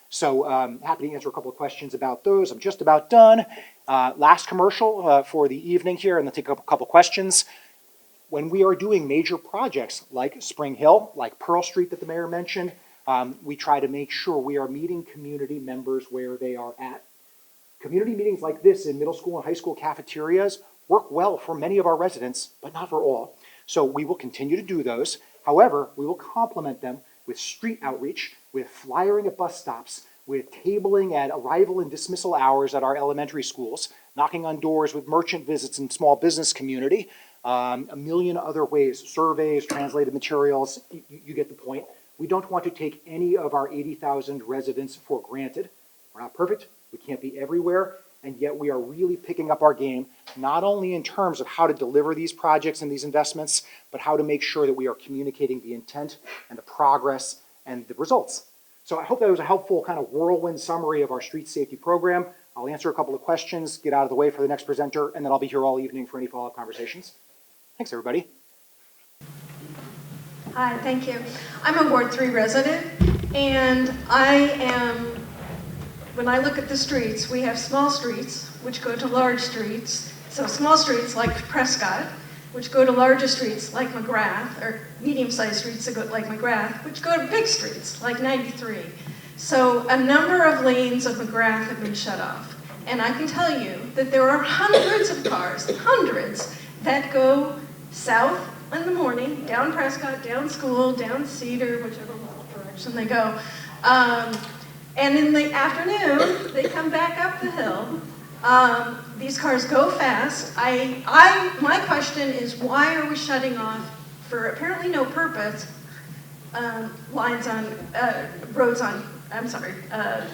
So happy to answer a couple of questions about those. I'm just about done. Last commercial for the evening here, and then take a couple questions. When we are doing major projects like Spring Hill, like Pearl Street that the mayor mentioned, we try to make sure we are meeting community members where they are at. Community meetings like this in middle school and high school cafeterias work well for many of our residents, but not for all. So we will continue to do those. However, we will complement them with street outreach, with flyering at bus stops, with tabling at arrival and dismissal hours at our elementary schools, knocking on doors with merchant visits and small business community, a million other ways, surveys, translated materials, you get the point. We don't want to take any of our 80,000 residents for granted. We're not perfect, we can't be everywhere, and yet we are really picking up our game, not only in terms of how to deliver these projects and these investments, but how to make sure that we are communicating the intent and the progress and the results. So I hope that was a helpful kind of whirlwind summary of our street safety program. I'll answer a couple of questions, get out of the way for the next presenter, and then I'll be here all evening for any follow-up conversations. Thanks, everybody. Hi, thank you. I'm a Ward 3 resident, and when I look at the streets, we have small streets, which go to large streets. So small streets like Prescott, which go to larger streets like McGrath, or medium-sized streets that go like McGrath, which go to big streets like 93. So a number of lanes of McGrath have been shut off. And I can tell you that there are hundreds of cars, hundreds, that go south in the morning, down Prescott, down School, down Cedar, whichever direction they go. And in the afternoon, they come back up the hill. These cars go fast. My question is, why are we shutting off, for apparently no purpose, lines on, roads on, I'm sorry,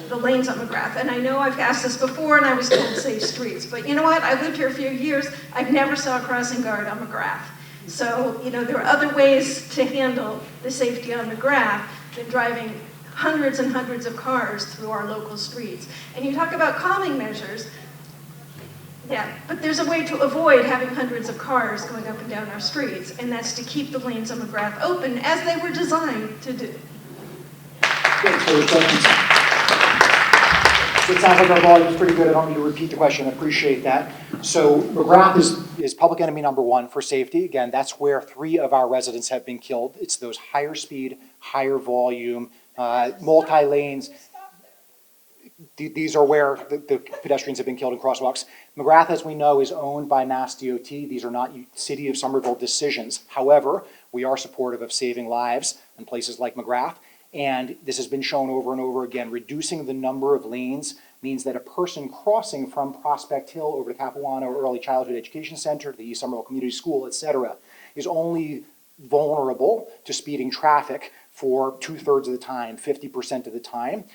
the lanes on McGrath? And I know I've asked this before and I was told safe streets, but you know what? I lived here a few years. I've never saw a crossing guard on McGrath. So, you know, there are other ways to handle the safety on McGrath than driving hundreds and hundreds of cars through our local streets. And you talk about calming measures. Yeah, but there's a way to avoid having hundreds of cars going up and down our streets, and that's to keep the lanes on McGrath open as they were designed to do. It sounds like our volume is pretty good. I don't need to repeat the question. I appreciate that. So McGrath is public enemy number one for safety. Again, that's where 3 of our residents have been killed. It's those higher speed, higher volume, multi-lanes. These are where the pedestrians have been killed in crosswalks. McGrath, as we know, is owned by Mass DOT. These are not City of Somerville decisions. However, we are supportive of saving lives in places like McGrath. And this has been shown over and over again. Reducing the number of lanes means that a person crossing from Prospect Hill over to Capuano Early Childhood Education Center, to the East Somerville Community School, et cetera, is only vulnerable to speeding traffic for 2/3 of the time, 50% of the time.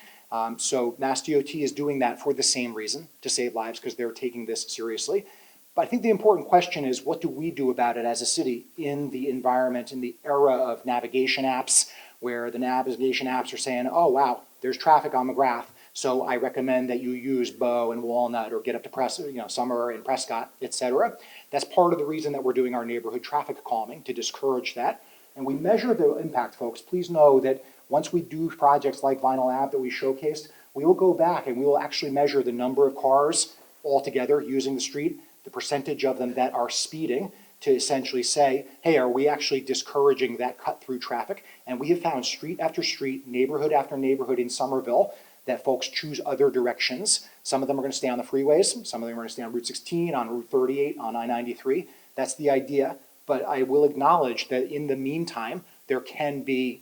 So Mass DOT is doing that for the same reason, to save lives, because they're taking this seriously. But I think the important question is, what do we do about it as a city in the environment, in the era of navigation apps, where the navigation apps are saying, oh, wow, there's traffic on McGrath, so I recommend that you use Bow and Walnut or get up to Summer and Prescott, et cetera. That's part of the reason that we're doing our neighborhood traffic calming, to discourage that. And we measure the impact, folks. Please know that once we do projects like Vinyl Ave that we showcased, we will go back and we will actually measure the number of cars altogether using the street, the percentage of them that are speeding, to essentially say, hey, are we actually discouraging that cut-through traffic? And we have found street after street, neighborhood after neighborhood in Somerville that folks choose other directions. Some of them are going to stay on the freeways. Some of them are going to stay on Route 16, on Route 38, on I-93. That's the idea. But I will acknowledge that in the meantime, there can be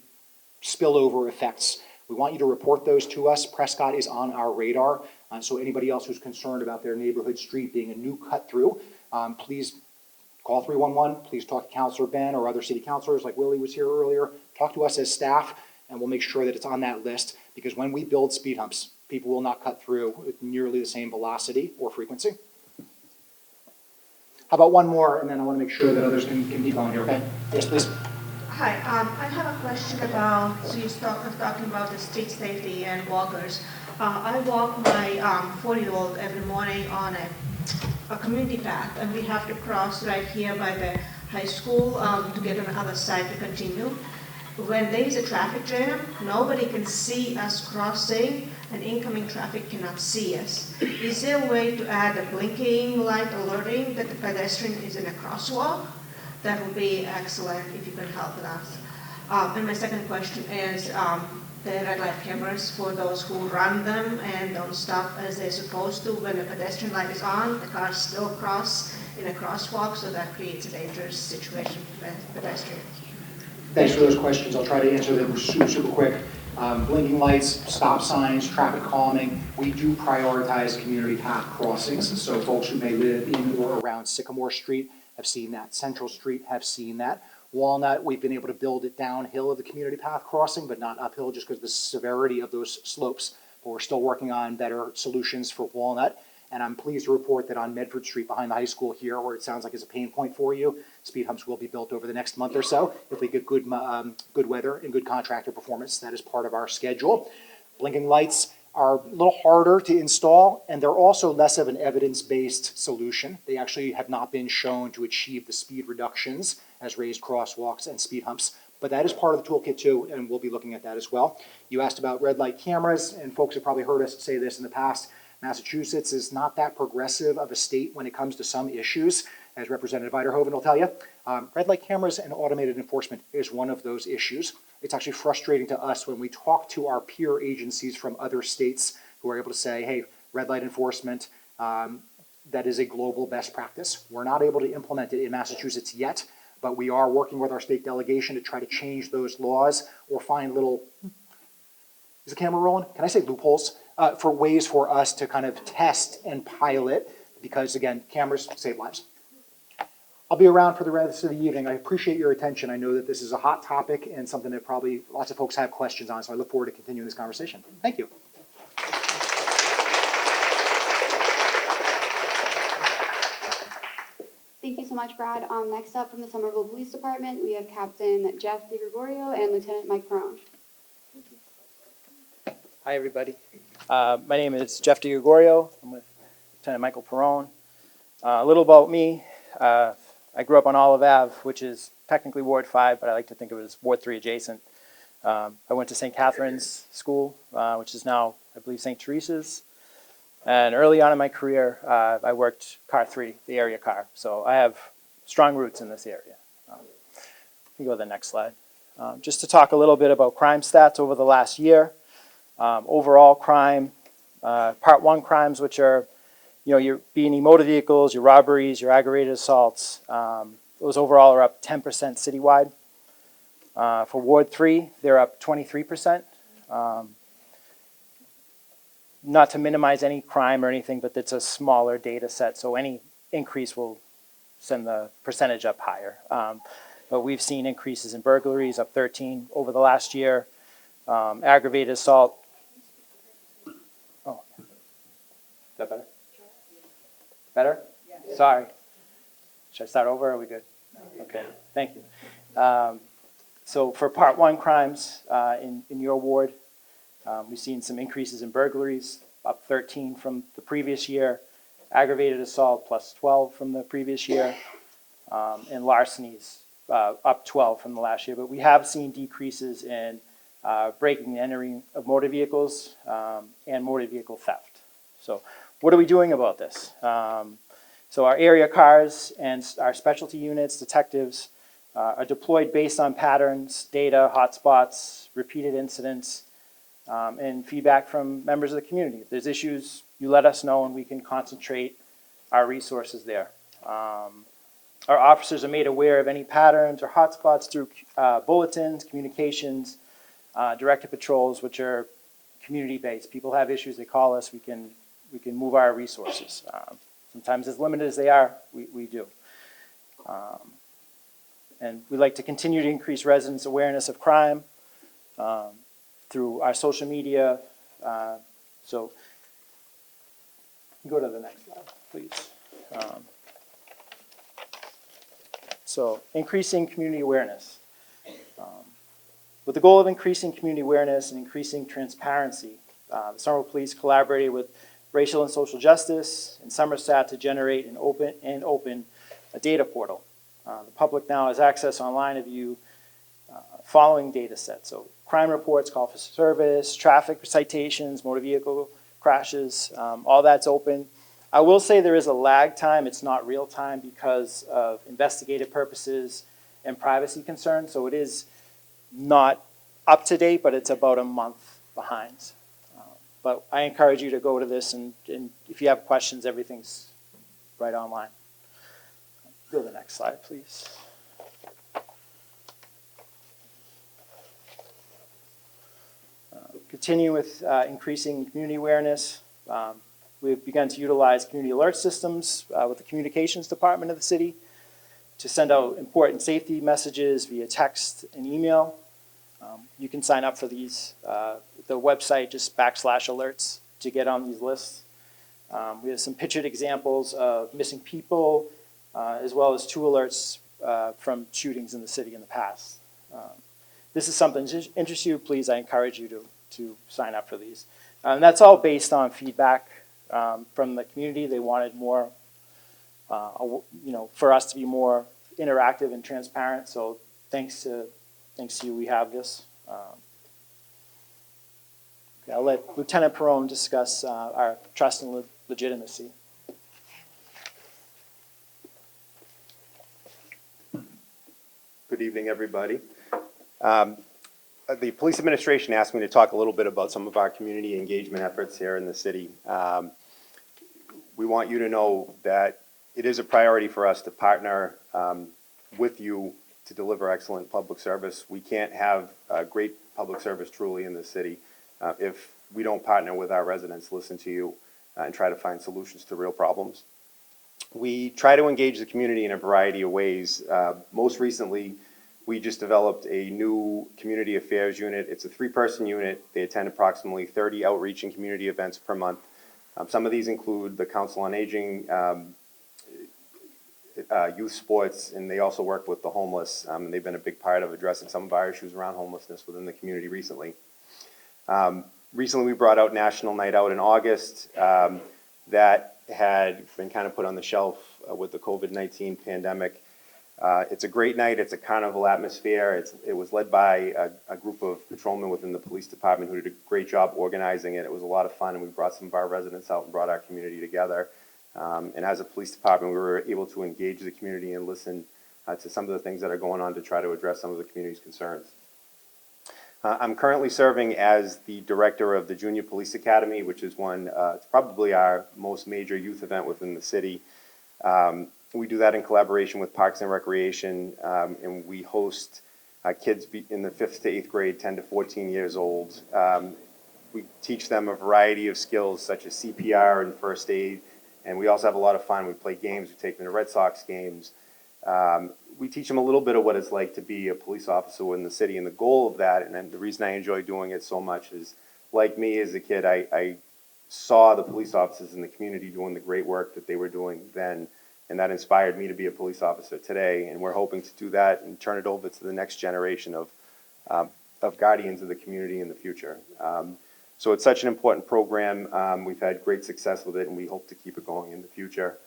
spillover effects. We want you to report those to us. Prescott is on our radar. So anybody else who's concerned about their neighborhood street being a new cut-through, please call 311. Please talk to Councilor Ben or other city councilors like Willie was here earlier. Talk to us as staff, and we'll make sure that it's on that list, because when we build speed humps, people will not cut through with nearly the same velocity or frequency. How about one more, and then I want to make sure that others can be going here, okay? Yes, please. Hi, I have a question about, so you started talking about the street safety and walkers. I walk my 40-year-old every morning on a community path, and we have to cross right here by the high school to get on the other side to continue. When there is a traffic jam, nobody can see us crossing, and incoming traffic cannot see us. Is there a way to add a blinking light alerting that the pedestrian is in a crosswalk? That would be excellent if you can help with us. And my second question is the red light cameras for those who run them and don't stop as they're supposed to. When the pedestrian light is on, the cars still cross in a crosswalk, so that creates a dangerous situation for pedestrians. Thanks for those questions. I'll try to answer them super quick. Blinking lights, stop signs, traffic calming. We do prioritize community path crossings, so folks who may live in or around Sycamore Street have seen that. Central Street have seen that. Walnut, we've been able to build it downhill of the community path crossing, but not uphill just because of the severity of those slopes. But we're still working on better solutions for Walnut. And I'm pleased to report that on Medford Street behind the high school here, where it sounds like it's a pain point for you, speed humps will be built over the next month or so. If we get good weather and good contractor performance, that is part of our schedule. Blinking lights are a little harder to install, and they're also less of an evidence-based solution. They actually have not been shown to achieve the speed reductions as raised crosswalks and speed humps. But that is part of the toolkit too, and we'll be looking at that as well. You asked about red light cameras, and folks have probably heard us say this in the past. Massachusetts is not that progressive of a state when it comes to some issues, as Representative Eiderhoven will tell you. Red light cameras and automated enforcement is one of those issues. It's actually frustrating to us when we talk to our peer agencies from other states who are able to say, hey, red light enforcement, that is a global best practice. We're not able to implement it in Massachusetts yet, but we are working with our state delegation to try to change those laws or find little, is the camera rolling? Can I say loopholes? For ways for us to kind of test and pilot, because again, cameras save lives. I'll be around for the rest of the evening. I appreciate your attention. I know that this is a hot topic and something that probably lots of folks have questions on, so I look forward to continuing this conversation. Thank you. Thank you so much, Brad. Next up from the Somerville Police Department, we have Captain Jeff DiGregorio and Lieutenant Mike Perrone. Hi, everybody. My name is Jeff DiGregorio. I'm with Lieutenant Michael Perrone. A little about me. I grew up on Olive Ave, which is technically Ward 5, but I like to think of it as Ward 3 adjacent. I went to St. Catherine's School, which is now, I believe, St. Teresa's. And early on in my career, I worked Car 3, the area car. So I have strong roots in this area. You go to the next slide. Just to talk a little bit about crime stats over the last year. Overall crime, Part 1 crimes, which are, your B&E motor vehicles, your robberies, your aggravated assaults, those overall are up 10% citywide. For Ward 3, they're up 23%. Not to minimize any crime or anything, but it's a smaller data set, so any increase will send the percentage up higher. But we've seen increases in burglaries, up 13 over the last year. Aggravated assault. Oh, is that better? Better? Yeah. Sorry. Should I start over? Are we good? Okay, thank you. So for Part 1 crimes in your ward, we've seen some increases in burglaries, up 13 from the previous year, aggravated assault plus 12 from the previous year, and larcenies up 12 from the last year. But we have seen decreases in breaking and entering of motor vehicles and motor vehicle theft. So what are we doing about this? So our area cars and our specialty units, detectives, are deployed based on patterns, data, hotspots, repeated incidents, and feedback from members of the community. If there's issues, you let us know and we can concentrate our resources there. Our officers are made aware of any patterns or hotspots through bulletins, communications, directed patrols, which are community-based. People have issues, they call us, we can move our resources. Sometimes as limited as they are, we do. And we like to continue to increase residents' awareness of crime through our social media. So go to the next slide, please. So increasing community awareness. With the goal of increasing community awareness and increasing transparency, the Somerville Police collaborated with Racial and Social Justice and Somerset to generate an open data portal. The public now has access online to view following data sets. So crime reports, call for service, traffic citations, motor vehicle crashes, all that's open. I will say there is a lag time. It's not real time because of investigative purposes and privacy concerns. So it is not up to date, but it's about a month behind. But I encourage you to go to this, and if you have questions, everything's right online. Go to the next slide, please. Continue with increasing community awareness. We've begun to utilize community alert systems with the communications department of the city to send out important safety messages via text and email. You can sign up for these. The website, just /alerts to get on these lists. We have some pictured examples of missing people, as well as 2 alerts from shootings in the city in the past. This is something that interests you, please, I encourage you to sign up for these. And that's all based on feedback from the community. They wanted more, for us to be more interactive and transparent. So thanks to you, we have this. Okay, I'll let Lieutenant Perrone discuss our trust and legitimacy. Good evening, everybody. The police administration asked me to talk a little bit about some of our community engagement efforts here in the city. We want you to know that it is a priority for us to partner with you to deliver excellent public service. We can't have great public service truly in the city if we don't partner with our residents, listen to you, and try to find solutions to real problems. We try to engage the community in a variety of ways. Most recently, we just developed a new community affairs unit. It's a 3-person unit. They attend approximately 30 outreach and community events per month. Some of these include the Council on Aging, youth sports, and they also work with the homeless. And they've been a big part of addressing some of our issues around homelessness within the community recently. Recently, we brought out National Night Out in August. That had been kind of put on the shelf with the COVID-19 pandemic. It's a great night. It's a carnival atmosphere. It was led by a group of patrolmen within the police department who did a great job organizing it. It was a lot of fun, and we brought some of our residents out and brought our community together. And as a police department, we were able to engage the community and listen to some of the things that are going on to try to address some of the community's concerns. I'm currently serving as the director of the Junior Police Academy, which is it's probably our most major youth event within the city. We do that in collaboration with Parks and Recreation, and we host kids in the 5th to 8th grade, 10 to 14 years old. We teach them a variety of skills such as CPR and first aid, and we also have a lot of fun. We play games. We take them to Red Sox games. We teach them a little bit of what it's like to be a police officer in the city, and the goal of that, and the reason I enjoy doing it so much is, like me as a kid, I saw the police officers in the community doing the great work that they were doing then, and that inspired me to be a police officer today, and we're hoping to do that and turn it over to the next generation of guardians of the community in the future. So it's such an important program. We've had great success with it, and we hope to keep it going in the future.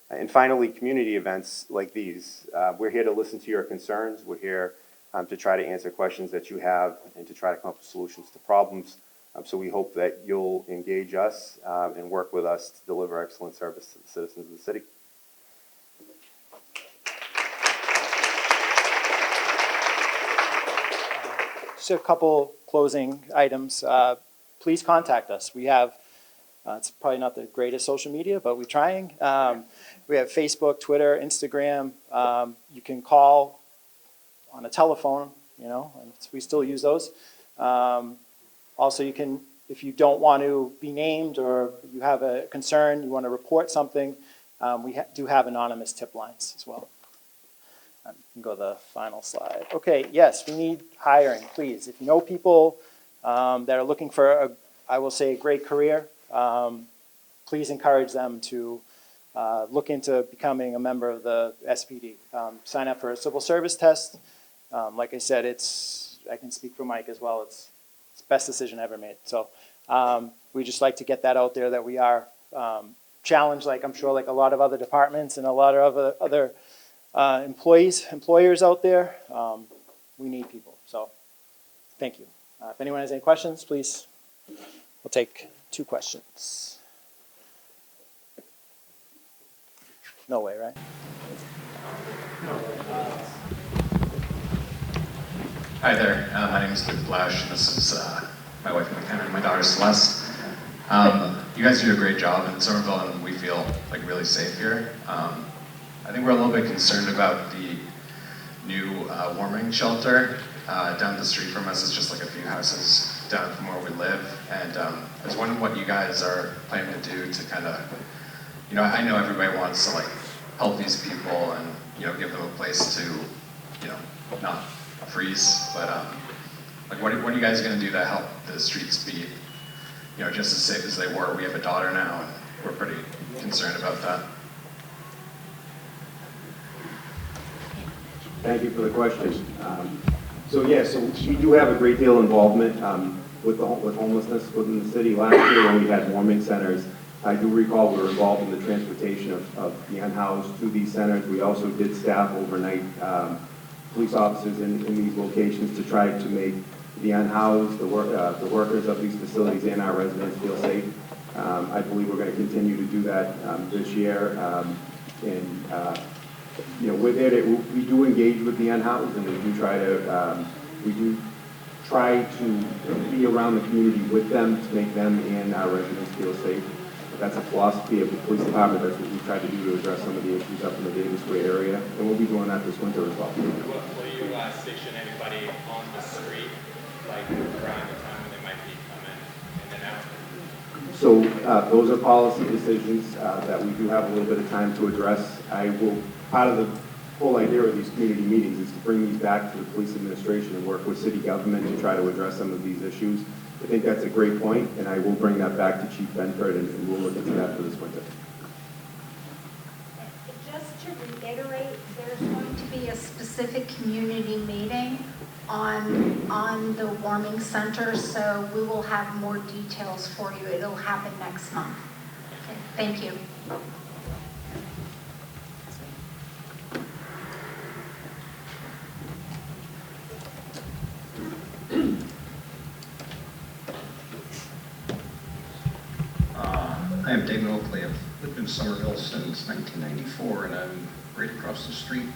And finally, community events like these. We're here to listen to your concerns. We're here to try to answer questions that you have and to try to come up with solutions to problems. So we hope that you'll engage us and work with us to deliver excellent service to the citizens of the city. Just a couple closing items. Please contact us. We have, it's probably not the greatest social media, but we're trying. We have Facebook, Twitter, Instagram. You can call on a telephone, and we still use those. Also, you can, if you don't want to be named or you have a concern, you want to report something, we do have anonymous tip lines as well. You can go to the final slide. Okay, yes, we need hiring, please. If you know people that are looking for, I will say, a great career, please encourage them to look into becoming a member of the SPD. Sign up for a civil service test. Like I said, I can speak for Mike as well. It's the best decision ever made. So we just like to get that out there that we are challenged, like I'm sure like a lot of other departments and a lot of other employers out there. We need people. So thank you. If anyone has any questions, please, we'll take 2 questions. No way, right? Hi there, my name is Luke Blash, and this is my wife McKenna and my daughter Celeste. You guys do a great job in Somerville, and we feel like really safe here. I think we're a little bit concerned about the new warming shelter down the street from us. It's just like a few houses down from where we live, and I was wondering what you guys are planning to do to kind of, I know everybody wants to like help these people and give them a place to, not freeze, but like what are you guys going to do to help the streets be, just as safe as they were? We have a daughter now, and we're pretty concerned about that. Thank you for the question. So we do have a great deal of involvement with homelessness within the city. Last year when we had warming centers, I do recall we were involved in the transportation of the unhoused to these centers. We also did staff overnight police officers in these locations to try to make the unhoused, the workers of these facilities and our residents feel safe. I believe we're going to continue to do that this year. We're there we do engage with the unhoused, and we do try to be around the community with them to make them and our residents feel safe. That's a philosophy of the police department. That's what we try to do to address some of the issues up in the Davis Square area, and we'll be doing that this winter as well. Will you station anybody on the street, like around the time when they might be coming in and out? So those are policy decisions that we do have a little bit of time to address. Part of the whole idea of these community meetings is to bring these back to the police administration and work with city government to try to address some of these issues. I think that's a great point, and I will bring that back to Chief Benford, and we'll look into that for this winter. Just to reiterate, there's going to be a specific community meeting on the warming center, so we will have more details for you. It'll happen next month. Okay, thank you. Hi, I'm David Oakley. I've lived in Somerville since 1994, and I'm right across the street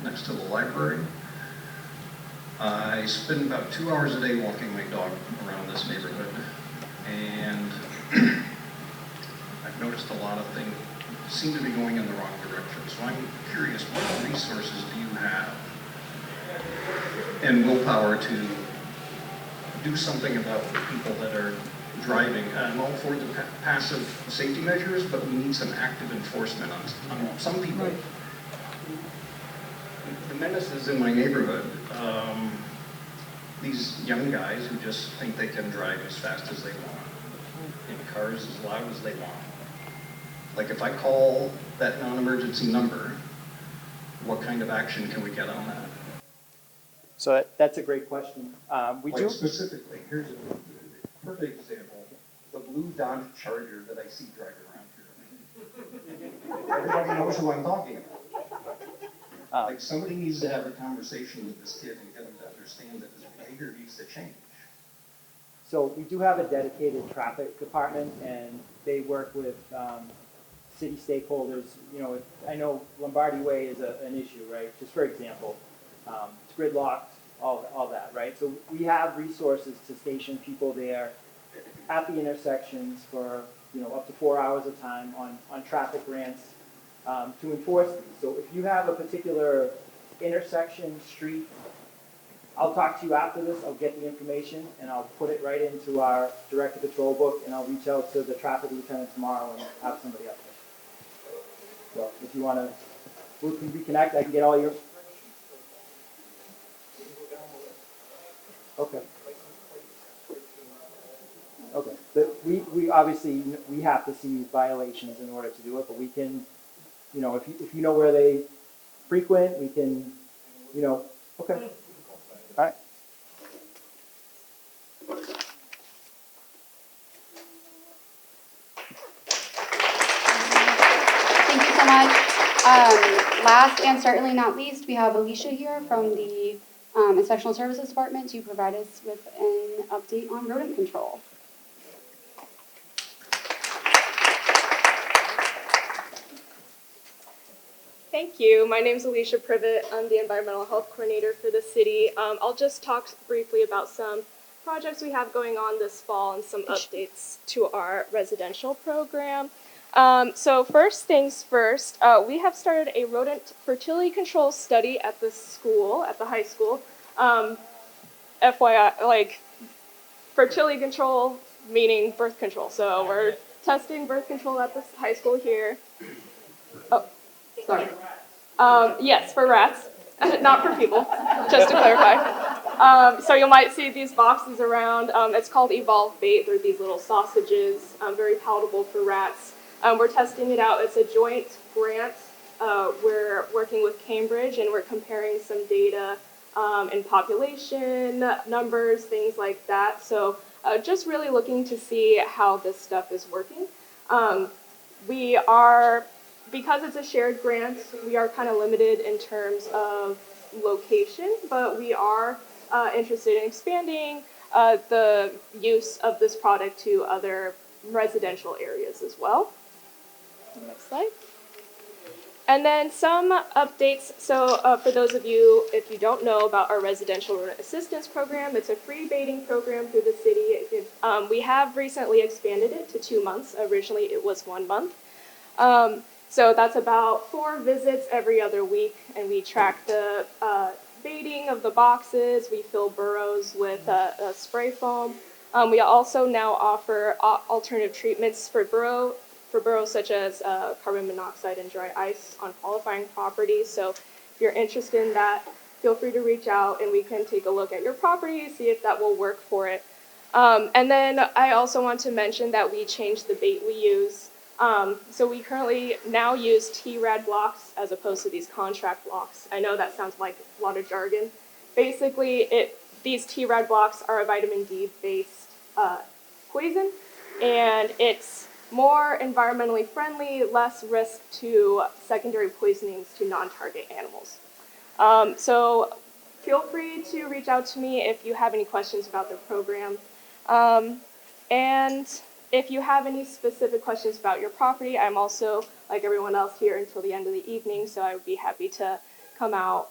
next to the library. I spend about 2 hours a day walking my dog around this neighborhood, and I've noticed a lot of things seem to be going in the wrong direction. So I'm curious, what resources do you have and willpower to do something about the people that are driving? I'm all for the passive safety measures, but we need some active enforcement on some people. The menaces in my neighborhood, these young guys who just think they can drive as fast as they want, in cars as loud as they want. Like if I call that non-emergency number, what kind of action can we get on that? So that's a great question. We Like do. specifically, here's a perfect example, the blue Dodge Charger that I see driving around here. Everybody knows who I'm talking about. Like somebody needs to have a conversation with this kid and get him to understand that his behavior needs to change. So we do have a dedicated traffic department, and they work with city stakeholders. You know, I know Lombardi Way is an issue, right? Just for example, it's gridlocked, all that, right? So we have resources to station people there at the intersections for, you know, up to 4 hours of time on traffic grants to enforce these. So if you have a particular intersection, street, I'll talk to you after this, I'll get the information, and I'll put it right into our director patrol book, and I'll reach out to the traffic lieutenant tomorrow and have somebody up there. So if you want to, we can reconnect, I can get all your... Okay. Okay, but we obviously, we have to see violations in order to do it, but we can, you know, if you know where they frequent, we can, you know, okay. All right. Thank you so much. Last and certainly not least, we have Alicia here from the Inspectional Services Department to provide us with an update on rodent control. Thank you. My name is Alicia Privet. I'm the Environmental Health Coordinator for the city. I'll just talk briefly about some projects we have going on this fall and some updates to our residential program. So first things first, we have started a rodent fertility control study at the school, at the high school. FYI, like fertility control meaning birth control. So we're testing birth control at the high school here. Oh, sorry. Yes, for rats, not for people, just to clarify. So you might see these boxes around. It's called Evolve Bait. They're these little sausages, very palatable for rats. We're testing it out. It's a joint grant. We're working with Cambridge, and we're comparing some data in population numbers, things like that. So just really looking to see how this stuff is working. We are, because it's a shared grant, we are kind of limited in terms of location, but we are interested in expanding the use of this product to other residential areas as well. Next slide. And then some updates. So for those of you, if you don't know about our residential rodent assistance program, it's a free baiting program through the city. We have recently expanded it to 2 months. Originally it was 1 month. So that's about 4 visits every other week, and we track the baiting of the boxes. We fill burrows with a spray foam. We also now offer alternative treatments for burrows such as carbon monoxide and dry ice on qualifying properties. So if you're interested in that, feel free to reach out and we can take a look at your property, see if that will work for it. And then I also want to mention that we changed the bait we use. So we currently now use TRAD blocks as opposed to these contract blocks. I know that sounds like a lot of jargon. Basically, these TRAD blocks are a vitamin D based poison, and it's more environmentally friendly, less risk to secondary poisonings to non-target animals. So feel free to reach out to me if you have any questions about the program. And if you have any specific questions about your property, I'm also, like everyone else, here until the end of the evening, so I would be happy to come out.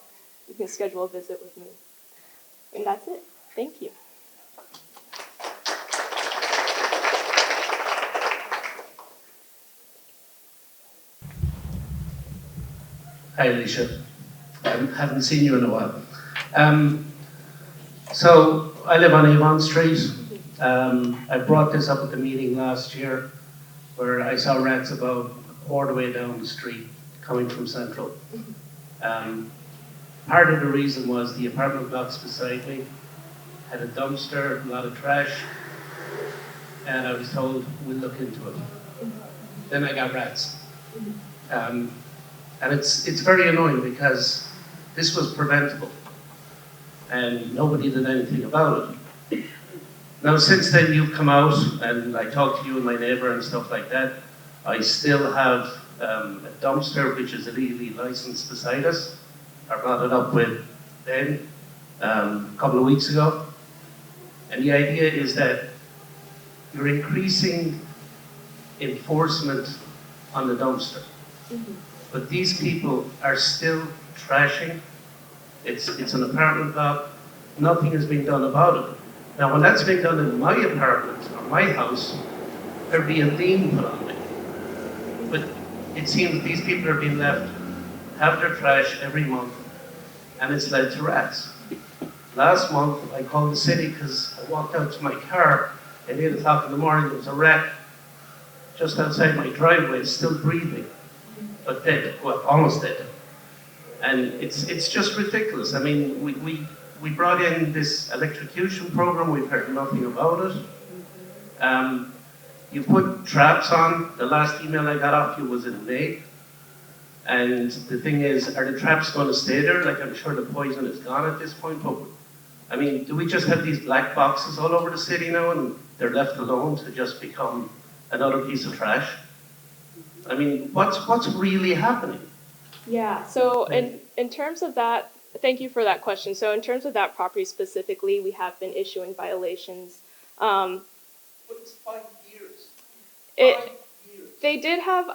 You can schedule a visit with me. And that's it. Thank you. Hi, Alicia. I haven't seen you in a while. So I live on Avon Street. I brought this up at the meeting last year where I saw rats about a quarter way down the street coming from Central. Part of the reason was the apartment blocks beside me had a dumpster, a lot of trash, and I was told we'll look into it. Then I got rats. And it's very annoying because this was preventable and nobody did anything about it. Now since then you've come out and I talked to you and my neighbour and stuff like that, I still have a dumpster which is illegally licensed beside us. I brought it up with Ben a couple of weeks ago. And the idea is that you're increasing enforcement on the dumpster. But these people are still trashing. It's an apartment block. Nothing has been done about it. Now, when that's been done in my apartment or my house, there'd be a lien put on me. But it seems these people are being left have their trash every month, and it's led to rats. Last month, I called the city because I walked out to my car at 8 o'clock in the morning. There was a rat just outside my driveway, still breathing, but dead, well, almost dead. And it's just ridiculous. I mean, we brought in this electrocution program. We've heard nothing about it. You put traps on. The last email I got off you was in May. And the thing is, are the traps going to stay there? Like, I'm sure the poison is gone at this point, but I mean, do we just have these black boxes all over the city now and they're left alone to just become another piece of trash? I mean, what's really happening? Yeah, so in terms of that, thank you for that question. So in terms of that property specifically, we have been issuing violations. But it's 5 years. They did have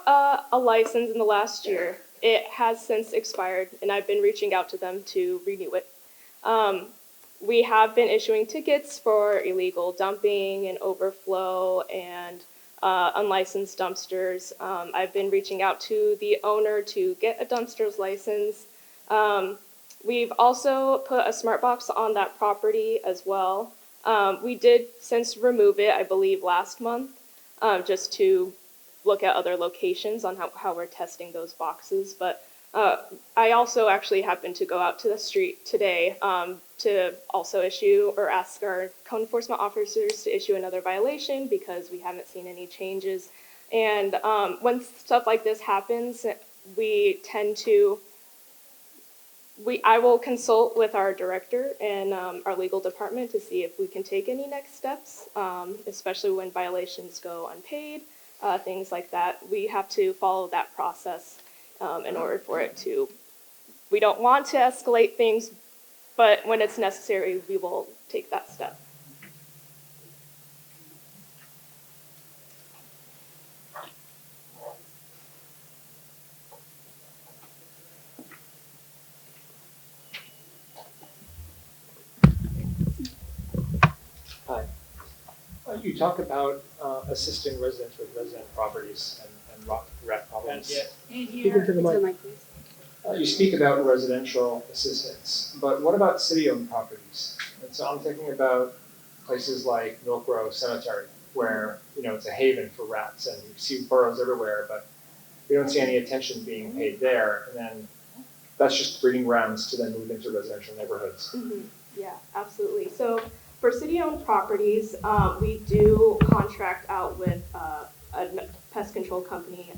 a license in the last year. It has since expired, and I've been reaching out to them to renew it. We have been issuing tickets for illegal dumping and overflow and unlicensed dumpsters. I've been reaching out to the owner to get a dumpster's license. We've also put a smart box on that property as well. We did since remove it, I believe, last month, just to look at other locations on how we're testing those boxes. But I also actually happened to go out to the street today to also issue or ask our code enforcement officers to issue another violation because we haven't seen any changes. And when stuff like this happens, we tend to, I will consult with our director and our legal department to see if we can take any next steps, especially when violations go unpaid, things like that. We have to follow that process in order for it to, we don't want to escalate things, but when it's necessary, we will take that step. Hi. You talk about assisting residents with resident properties and rat problems. Speak into the mic. You speak about residential assistance, but what about city-owned properties? And so I'm thinking about places like Milk Row Cemetery, where it's a haven for rats, and you see burrows everywhere, but we don't see any attention being paid there. And then that's just breeding grounds to then move into residential neighborhoods. Mm-hmm. Yeah, absolutely. So for city-owned properties, we do contract out with a pest control company.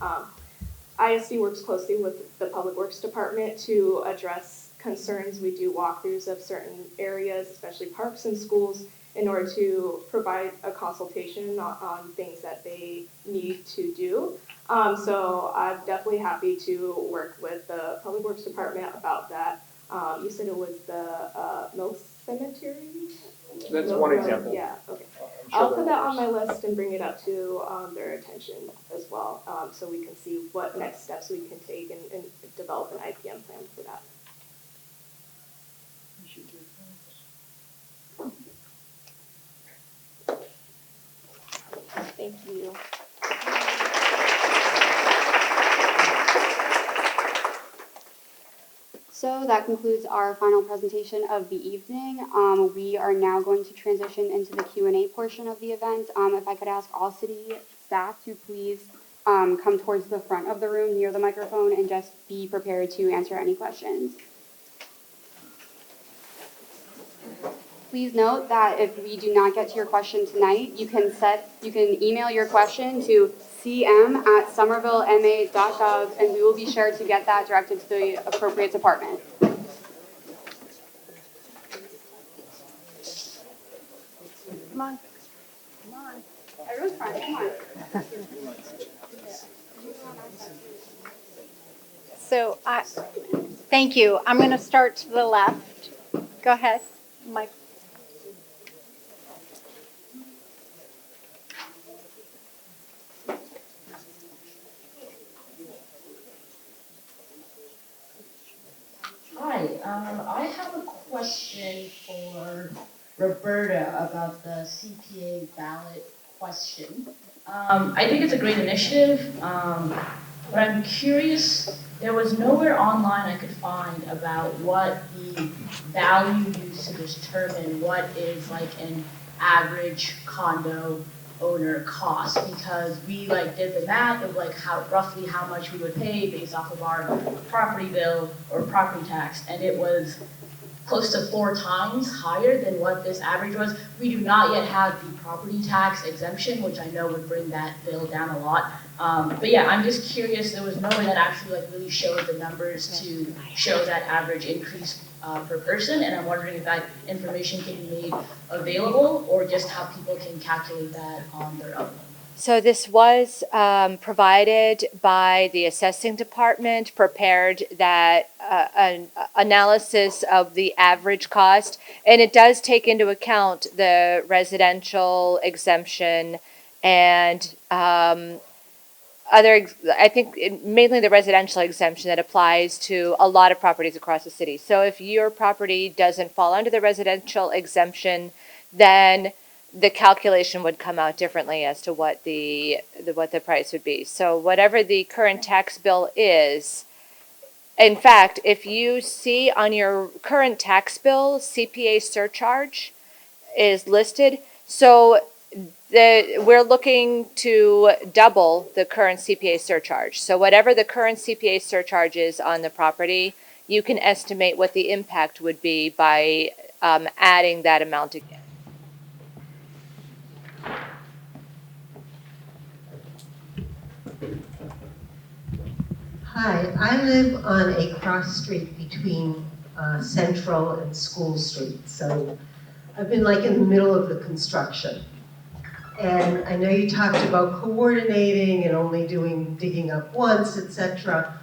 ISD works closely with the Public Works Department to address concerns. We do walkthroughs of certain areas, especially parks and schools, in order to provide a consultation on things that they need to do. So I'm definitely happy to work with the Public Works Department about that. You said it was the Milk Cemetery? That's one example. Yeah, okay. I'll their put that on numbers. my list and bring it up to their attention as well, so we can see what next steps we can take and develop an IPM plan for that. Thank you. So that concludes our final presentation of the evening. We are now going to transition into the Q&A portion of the event. If I could ask all city staff to please come towards the front of the room near the microphone and just be prepared to answer any questions. Please note that if we do not get to your question tonight, you can email your question to cm@somervillema.gov, and we will be sure to get that directed to the appropriate department. Come on. Come on. Everyone's fine. Come on. So, thank you. I'm going to start to the left. Go ahead, Mike. Hi, I have a question for Roberta about the CPA ballot question. I think it's a great initiative, but I'm curious, there was nowhere online I could find about what the value used to determine what is like an average condo owner cost, because we did the math of roughly how much we would pay based off of our property bill or property tax, and it was close to 4 times higher than what this average was. We do not yet have the property tax exemption, which I know would bring that bill down a lot. But yeah, I'm just curious, there was no way that actually really showed the numbers to show that average increase per person, and I'm wondering if that information can be made available or just how people can calculate that on their own. So this was provided by the assessing department, prepared that an analysis of the average cost, and it does take into account the residential exemption and I think mainly the residential exemption that applies to a lot of properties across the city. So if your property doesn't fall under the residential exemption, then the calculation would come out differently as to what the price would be. So whatever the current tax bill is, in fact, if you see on your current tax bill, CPA surcharge is listed. So we're looking to double the current CPA surcharge. So whatever the current CPA surcharge is on the property, you can estimate what the impact would be by adding that amount again. Hi, I live on a cross street between Central and School Street, so I've been in the middle of the construction. And I know you talked about coordinating and only digging up once, etc.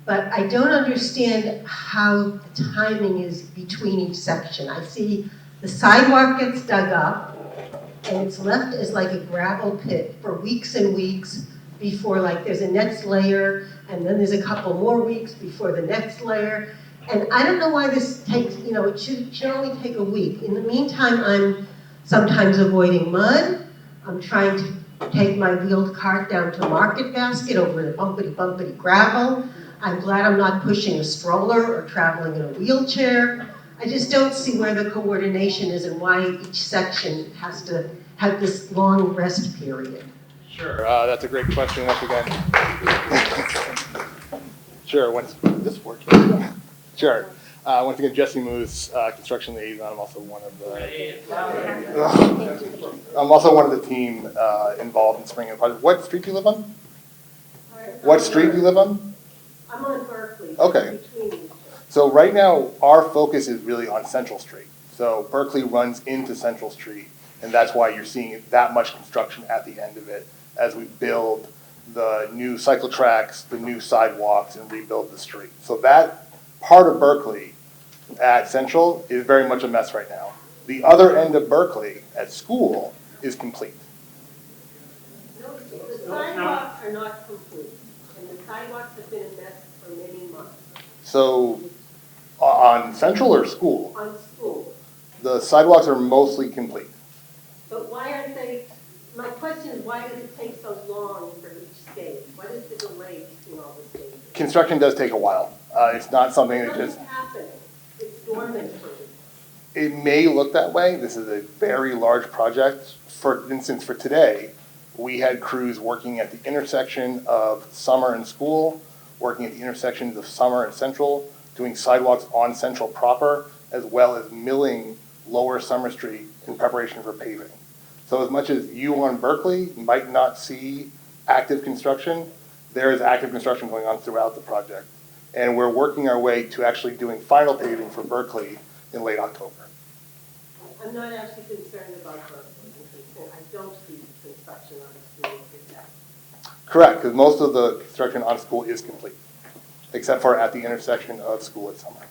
But I don't understand how the timing is between each section. I see the sidewalk gets dug up and it's left as a gravel pit for weeks and weeks before there's a next layer, and then there's a couple more weeks before the next layer. And I don't know why this takes, it should only take a week. In the meantime, I'm sometimes avoiding mud. I'm trying to take my wheeled cart down to Market Basket over the bumpity gravel. I'm glad I'm not pushing a stroller or traveling in a wheelchair. I just don't see where the coordination is and why each section has to have this long rest period. Sure, that's a great question once again. Sure, when's this working? Sure. Once again, Jesse Moose, construction liaison. I'm also one of the team involved in Spring Hill project. What street do you live on? What street do you live on? I'm on Berkeley. Okay. So right now, our focus is really on Central Street. So Berkeley runs into Central Street, and that's why you're seeing that much construction at the end of it as we build the new cycle tracks, the new sidewalks, and rebuild the street. So that part of Berkeley at Central is very much a mess right now. The other end of Berkeley at school is complete. No, the sidewalks are not complete, and the sidewalks have been a mess for many months. So on Central or School, On school. the sidewalks are mostly complete. But why aren't they, my question is, why does it take so long for each stage? What is the delay between all the stages? Construction does take a while. It's not something that just, Nothing's happening. It's dormant for me. it may look that way. This is a very large project. For instance, for today, we had crews working at the intersection of Summer and School, working at the intersections of Summer and Central, doing sidewalks on Central proper, as well as milling Lower Summer Street in preparation for paving. So as much as you on Berkeley might not see active construction, there is active construction going on throughout the project. And we're working our way to actually doing final paving for Berkeley in late October. I'm not actually concerned about Berkeley. I don't see the construction on the school is that. Correct, because most of the construction on School is complete, except for at the intersection of School and Summer.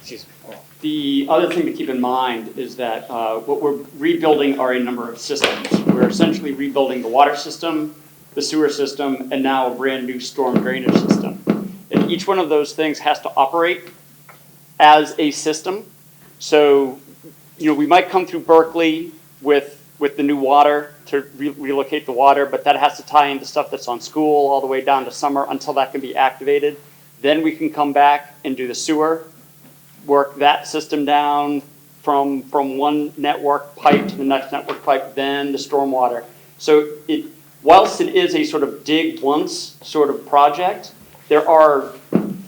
Excuse me. The other thing to keep in mind is that what we're rebuilding are a number of systems. We're essentially rebuilding the water system, the sewer system, and now a brand new storm drainage system. And each one of those things has to operate as a system. So, we might come through Berkeley with the new water to relocate the water, but that has to tie into stuff that's on School all the way down to Summer until that can be activated. Then we can come back and do the sewer, work that system down from one network pipe to the next network pipe, then the stormwater. So whilst it is a sort of dig once sort of project, there are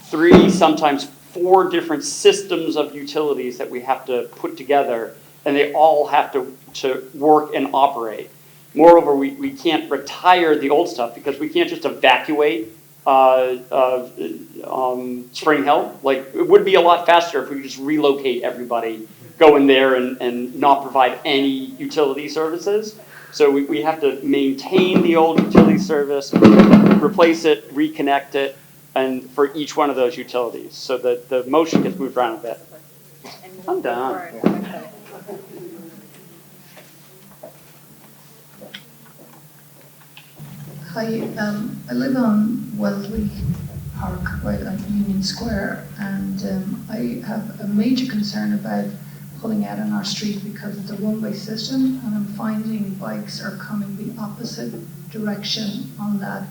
3, sometimes 4 different systems of utilities that we have to put together, and they all have to work and operate. Moreover, we can't retire the old stuff because we can't just evacuate Spring Hill. Like, it would be a lot faster if we could just relocate everybody, go in there and not provide any utility services. So we have to maintain the old utility service, replace it, reconnect it, and for each one of those utilities. So that the motion gets moved around a bit. I'm done. Hi, I live on Wellesley Park, right on Union Square, and I have a major concern about pulling out on our street because it's a one-way system, and I'm finding bikes are coming the opposite direction on that.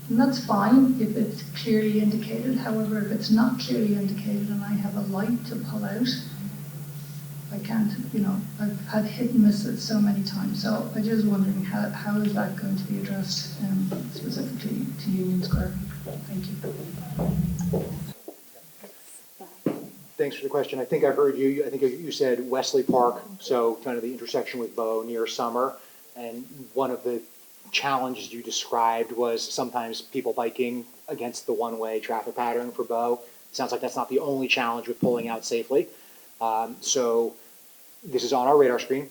And that's fine if it's clearly indicated. However, if it's not clearly indicated and I have a light to pull out, I can't, I've had hit and misses so many times. So I'm just wondering how is that going to be addressed specifically to Union Square? Thank you. Thanks for the question. I think I heard you. I think you said Wesley Park, so kind of the intersection with Bow near Summer. And one of the challenges you described was sometimes people biking against the one-way traffic pattern for Bow. It sounds like that's not the only challenge with pulling out safely. So this is on our radar screen.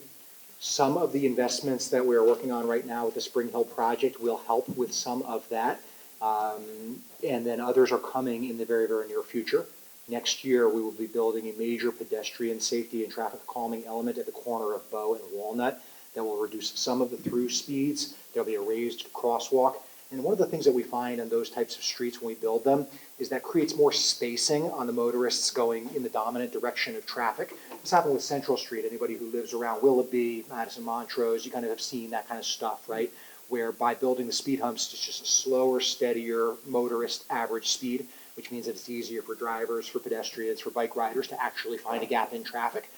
Some of the investments that we're working on right now with the Spring Hill project will help with some of that. And then others are coming in the very, very near future. Next year, we will be building a major pedestrian safety and traffic calming element at the corner of Bow and Walnut that will reduce some of the through speeds. There'll be a raised crosswalk. And one of the things that we find on those types of streets when we build them is that creates more spacing on the motorists going in the dominant direction of traffic. This happened with Central Street. Anybody who lives around Willoughby, Madison Montrose, you kind of have seen that kind of stuff, right? Where by building the speed humps, it's just a slower, steadier motorist average speed, which means that it's easier for drivers, for pedestrians, for bike riders to actually find a gap in traffic.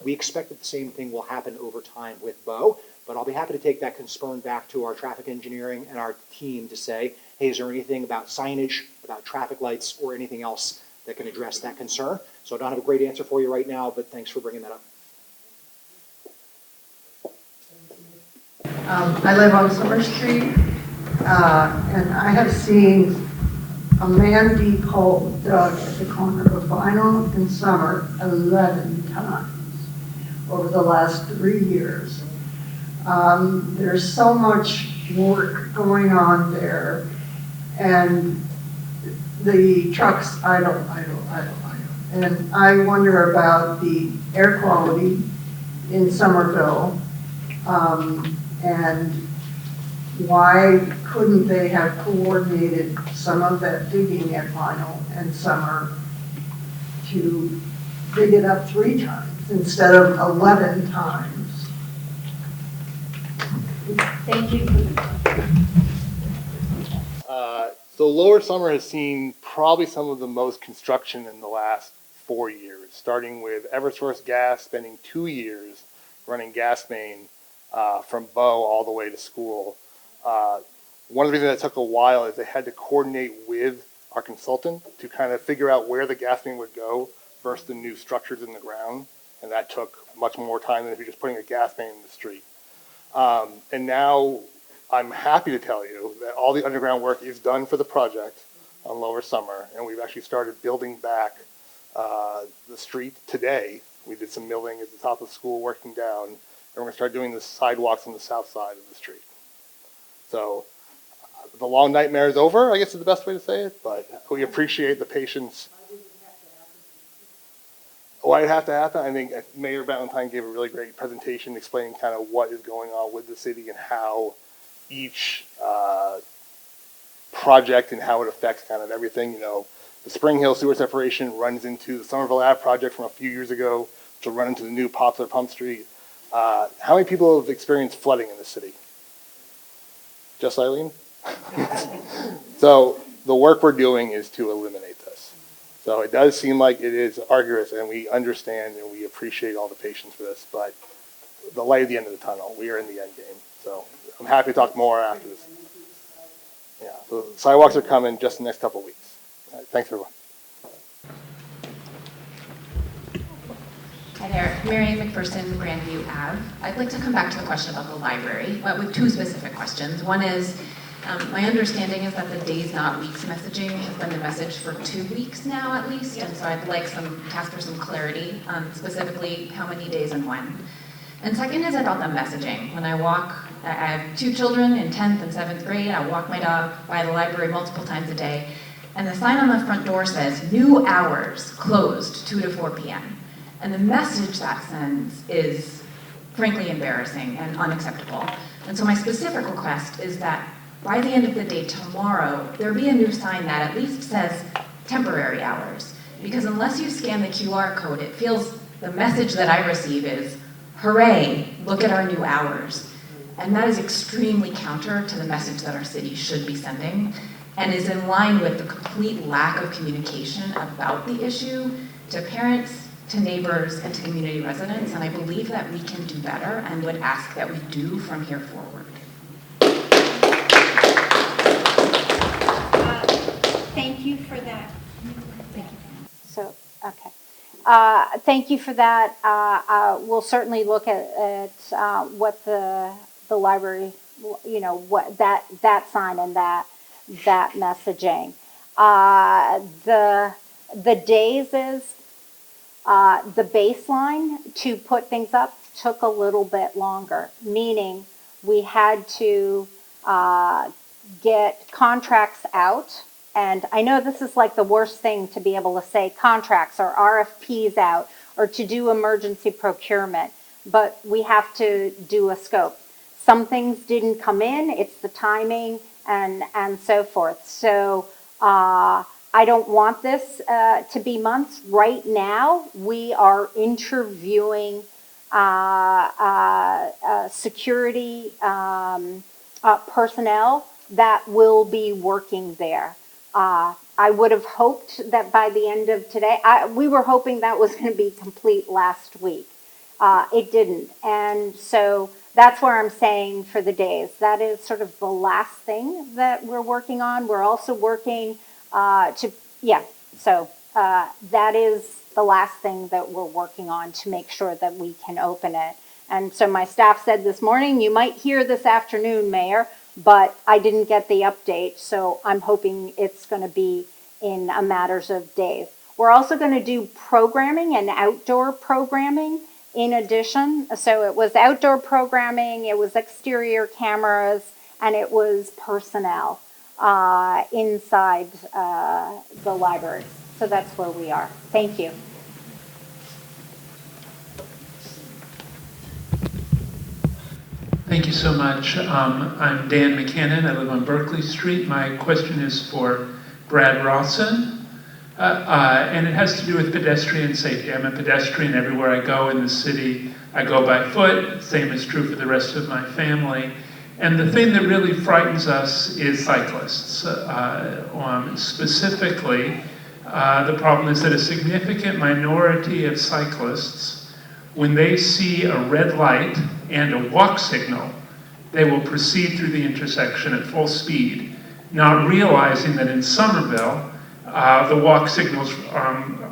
We expect that the same thing will happen over time with Bow, but I'll be happy to take that concern back to our traffic engineering and our team to say, hey, is there anything about signage, about traffic lights, or anything else that can address that concern? So I don't have a great answer for you right now, but thanks for bringing that up. I live on Summer Street, and I have seen a man be pulled dug at the corner of Vinyl and Summer 11 times over the last 3 years. There's so much work going on there, and the trucks idle. And I wonder about the air quality in Somerville? And why couldn't they have coordinated some of that digging at Vinyl and Summer to dig it up 3 times instead of 11 times? Thank you. So Lower Summer has seen probably some of the most construction in the last 4 years, starting with Eversource Gas spending 2 years running gas main from Bow all the way to school. One of the reasons that took a while is they had to coordinate with our consultant to kind of figure out where the gas main would go versus the new structures in the ground, and that took much more time than if you're just putting a gas main in the street. And now I'm happy to tell you that all the underground work is done for the project on Lower Summer, and we've actually started building back the street today. We did some milling at the top of the school, working down, and we're going to start doing the sidewalks on the south side of the street. So the long nightmare is over, I guess is the best way to say it, but we appreciate the patience. Why it have to happen? I think Mayor Valentine gave a really great presentation explaining kind of what is going on with the city and how each project and how it affects kind of everything. You know, the Spring Hill sewer separation runs into the Somerville Ave project from a few years ago, which will run into the new Poplar Pump Street. How many people have experienced flooding in the city? Just Eileen? So the work we're doing is to eliminate this. So it does seem like it is arduous, and we understand and we appreciate all the patience for this, but the light at the end of the tunnel, we are in the end game. So I'm happy to talk more after this. Yeah, so the sidewalks are coming just in the next couple of weeks. All right, thanks, everyone. Hi there, Marian McPherson, Grandview Ave. I'd like to come back to the question about the library, but with 2 specific questions. One is, my understanding is that the days not weeks messaging has been the message for 2 weeks now at least, and so I'd like to ask for some clarity on specifically how many days and when. And second is about the messaging. When I have 2 children in 10th and 7th grade, I walk my dog by the library multiple times a day, and the sign on the front door says, new hours, closed 2 to 4 p.m. And the message that sends is frankly embarrassing and unacceptable. And so my specific request is that by the end of the day tomorrow, there be a new sign that at least says temporary hours. Because unless you scan the QR code, it feels the message that I receive is, hooray, look at our new hours. And that is extremely counter to the message that our city should be sending, and is in line with the complete lack of communication about the issue to parents, to neighbors, and to community residents. And I believe that we can do better and would ask that we do from here forward. Thank you for that. Thank you. So, okay. Thank you for that. We'll certainly look at what the library, you know, what that sign and that messaging. The days is the baseline to put things up took a little bit longer, meaning we had to get contracts out. And I know this is like the worst thing to be able to say contracts or RFPs out or to do emergency procurement, but we have to do a scope. Some things didn't come in, it's the timing and so forth. So I don't want this to be months. Right now, we are interviewing security personnel that will be working there. I would have hoped that by the end of today, we were hoping that was going to be complete last week. It didn't. And so that's where I'm saying for the days. That is sort of the last thing that we're working on. We're also working that is the last thing that we're working on to make sure that we can open it. And so my staff said this morning, you might hear this afternoon, Mayor, but I didn't get the update, so I'm hoping it's going to be in a matters of days. We're also going to do programming and outdoor programming in addition. So it was outdoor programming, it was exterior cameras, and it was personnel inside the library. So that's where we are. Thank you. Thank you so much. I'm Dan McKinnon. I live on Berkeley Street. My question is for Brad Rawson, and it has to do with pedestrian safety. I'm a pedestrian everywhere I go in the city. I go by foot. Same is true for the rest of my family. And the thing that really frightens us is cyclists. Specifically, the problem is that a significant minority of cyclists, when they see a red light and a walk signal, they will proceed through the intersection at full speed, not realizing that in Somerville, the walk signals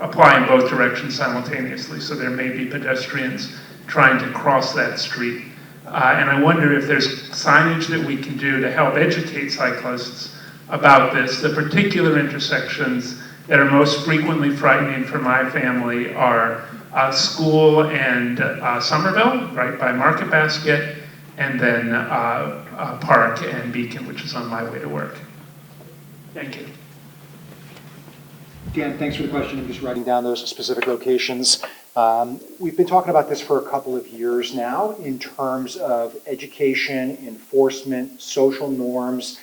apply in both directions simultaneously, so there may be pedestrians trying to cross that street. And I wonder if there's signage that we can do to help educate cyclists about this. The particular intersections that are most frequently frightening for my family are School and Somerville, right by Market Basket, and then Park and Beacon, which is on my way to work. Thank you. Dan, thanks for the question. I'm just writing down those specific locations. We've been talking about this for a couple of years now in terms of education, enforcement, social norms.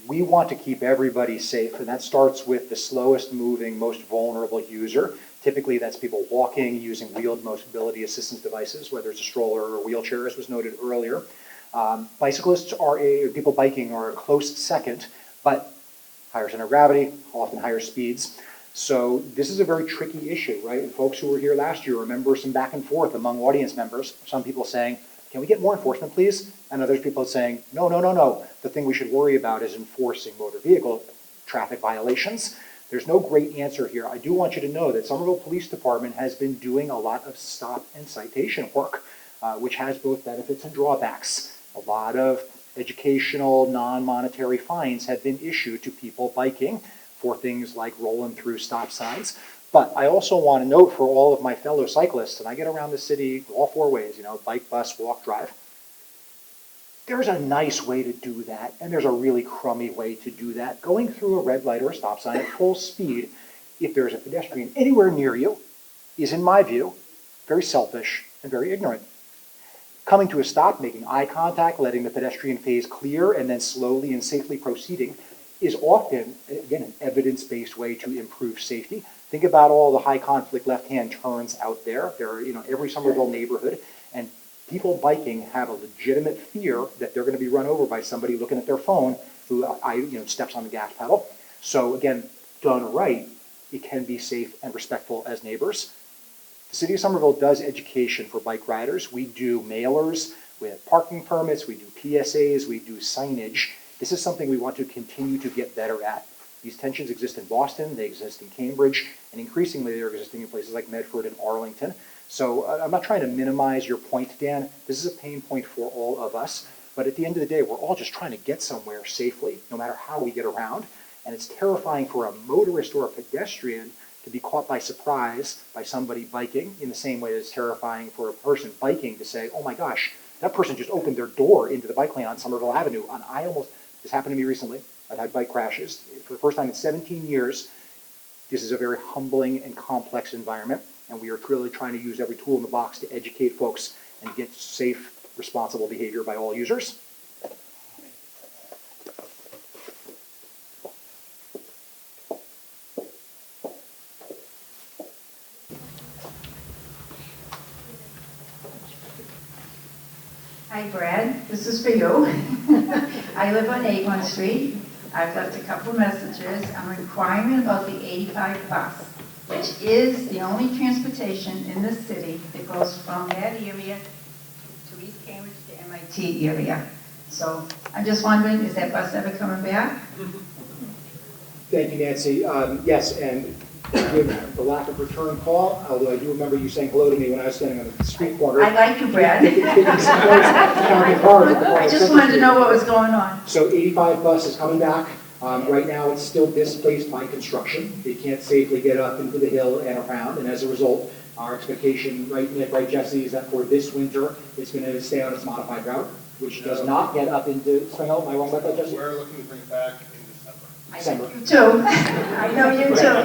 We want to keep everybody safe, and that starts with the slowest moving, most vulnerable user. Typically, that's people walking, using wheeled mobility assistance devices, whether it's a stroller or a wheelchair, as was noted earlier. People biking are a close second, but higher center of gravity, often higher speeds. So this is a very tricky issue, right? And folks who were here last year remember some back and forth among audience members. Some people saying, can we get more enforcement, please? And other people saying, no, no, no, no. The thing we should worry about is enforcing motor vehicle traffic violations. There's no great answer here. I do want you to know that Somerville Police Department has been doing a lot of stop and citation work, which has both benefits and drawbacks. A lot of educational, non-monetary fines have been issued to people biking for things like rolling through stop signs. But I also want to note for all of my fellow cyclists, and I get around the city all four ways, bike, bus, walk, drive. There's a nice way to do that, and there's a really crummy way to do that. Going through a red light or a stop sign at full speed, if there's a pedestrian anywhere near you, is, in my view, very selfish and very ignorant. Coming to a stop, making eye contact, letting the pedestrian phase clear, and then slowly and safely proceeding is often, again, an evidence-based way to improve safety. Think about all the high-conflict left-hand turns out there. There are, every Somerville neighborhood, and people biking have a legitimate fear that they're going to be run over by somebody looking at their phone who, steps on the gas pedal. So again, done right, it can be safe and respectful as neighbors. The City of Somerville does education for bike riders. We do mailers with parking permits, we do PSAs, we do signage. This is something we want to continue to get better at. These tensions exist in Boston, they exist in Cambridge, and increasingly they're existing in places like Medford and Arlington. So I'm not trying to minimize your point, Dan. This is a pain point for all of us. But at the end of the day, we're all just trying to get somewhere safely, no matter how we get around. And it's terrifying for a motorist or a pedestrian to be caught by surprise by somebody biking, in the same way it's terrifying for a person biking to say, oh my gosh, that person just opened their door into the bike lane on Somerville Avenue. And this happened to me recently. I've had bike crashes. For the first time in 17 years, this is a very humbling and complex environment, and we are really trying to use every tool in the box to educate folks and get safe, responsible behavior by all users. Hi, Brad. This is for you. I live on Avon Street. I've left a couple of messages. I'm inquiring about the 85 bus, which is the only transportation in the city that goes from that area to East Cambridge to MIT area. So I'm just wondering, is that bus ever coming back? Thank you, Nancy. Yes, and given the lack of return call, although I do remember you saying hello to me when I was standing on the street corner. I like you, Brad. I just wanted to know what was going on. So 85 bus is coming back. Right now, it's still displaced by construction. They can't safely get up into the hill and around, and as a result, our expectation, right, Nick, right, Jesse, is that for this winter, it's going to stay on its modified route, which does not get up into Spring Hill. Am I wrong about that, Jesse? We're looking to bring it back in December. You too. I know you too.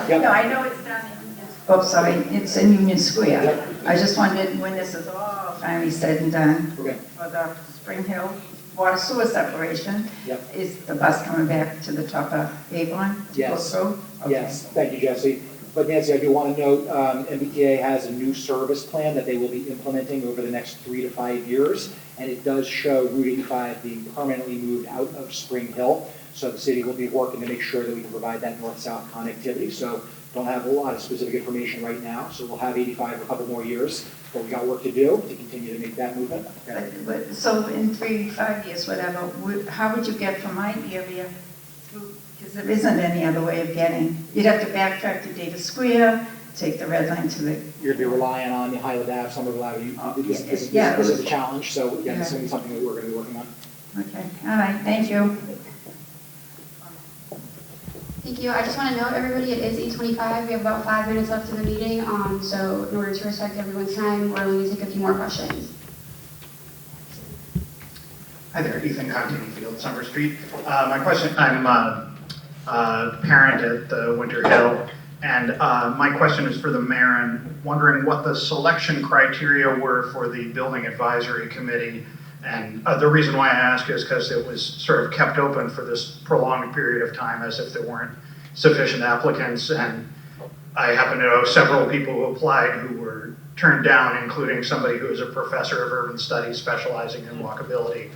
Yep. No, I know it's down in, sorry, it's in Union Square. I just wondered when this is all finally said and done. Okay. For the Spring Hill water sewer separation. Yep. Is the bus coming back to the top of Avon to go Yes. through? Okay. Yes, thank you, Jesse. But Nancy, I do want to note, MBTA has a new service plan that they will be implementing over the next 3 to 5 years, and it does show Route 85 being permanently moved out of Spring Hill. So the city will be working to make sure that we can provide that north-south connectivity. So don't have a lot of specific information right now, so we'll have 85 for a couple more years, but we got work to do to continue to make that movement. But, so in 3, 5 years, whatever, how would you get from my area through, because there isn't any other way of getting, you'd have to backtrack to Davis Square, take the red line to the, You're going to be relying on the Highland Ave, Somerville Avenue. This yeah. is a challenge, so again, it's Yeah. going to be something that we're going to be working on. okay, all right, thank you. Thank you. I just want to note, everybody, it is 8:25. We have about 5 minutes left of the meeting, so in order to respect everyone's time, we're only going to take a few more questions. Hi there, Ethan Continenfield, Summer Street. My question, I'm a parent at the Winter Hill, and my question is for the mayor, and wondering what the selection criteria were for the Building Advisory Committee. And the reason why I ask is because it was sort of kept open for this prolonged period of time as if there weren't sufficient applicants. And I happen to know several people who applied who were turned down, including somebody who is a professor of urban studies specializing in walkability.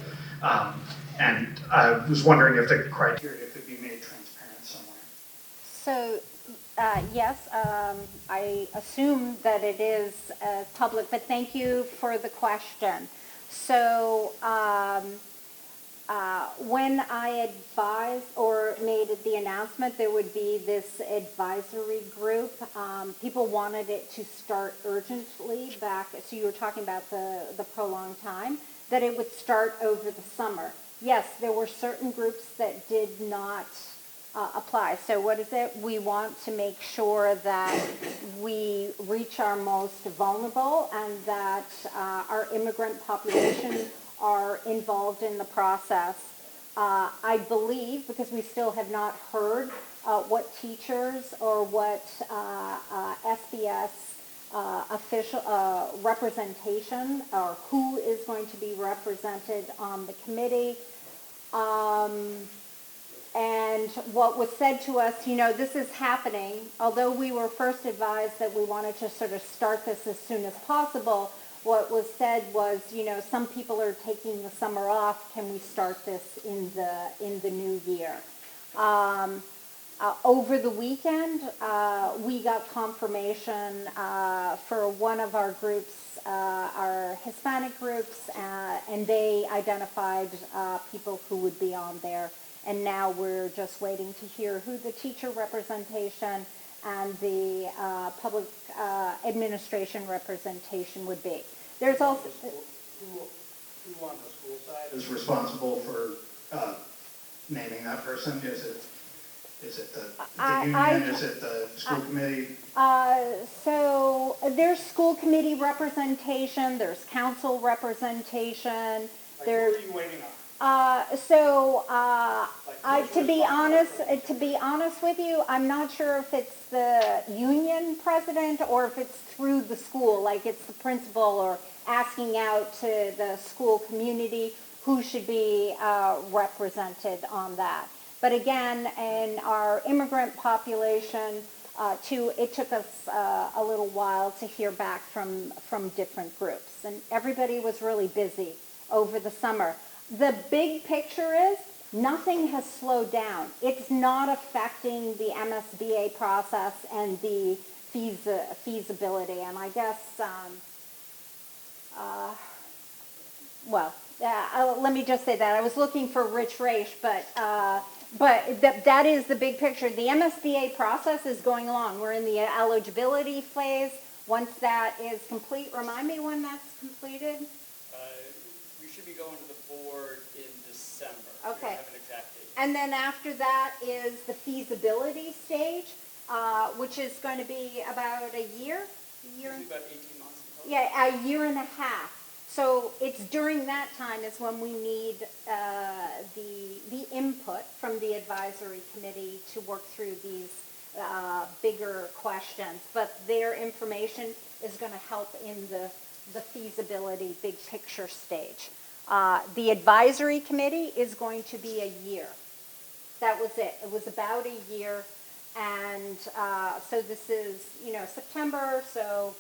And I was wondering if the criteria could be made transparent somewhere. So, yes, I assume that it is public, but thank you for the question. So, when I advised or made the announcement there would be this advisory group, people wanted it to start urgently back, so you were talking about the prolonged time, that it would start over the summer. Yes, there were certain groups that did not apply. So what is it? We want to make sure that we reach our most vulnerable and that our immigrant population are involved in the process. I believe, because we still have not heard what teachers or what SBS official representation or who is going to be represented on the committee. And what was said to us, this is happening, although we were first advised that we wanted to sort of start this as soon as possible, what was said was, some people are taking the summer off, can we start this in the new year? Over the weekend, we got confirmation for one of our groups, our Hispanic groups, and they identified people who would be on there. And now we're just waiting to hear who the teacher representation and the public administration representation would be. There's also... Who on the school side is responsible for naming that person? Is it the union? Is it the school committee? So there's school committee representation, there's council representation. Who are you waiting on? To be honest with you, I'm not sure if it's the union president or if it's through the school, like it's the principal or asking out to the school community who should be represented on that. But again, in our immigrant population, it took us a little while to hear back from different groups, and everybody was really busy over the summer. The big picture is nothing has slowed down. It's not affecting the MSBA process and the feasibility. And I guess, let me just say that. I was looking for Rich Raish, but that is the big picture. The MSBA process is going along. We're in the eligibility phase. Once that is complete, remind me when that's completed? We should be going to the board in December. Okay. We don't have an exact date. And then after that is the feasibility stage, which is going to be about a year? About 18 months. Yeah, a year and a half. So it's during that time is when we need the input from the advisory committee to work through these bigger questions. But their information is going to help in the the feasibility, big picture stage. The advisory committee is going to be a year. That was it. It was about a year. And so this is, September, so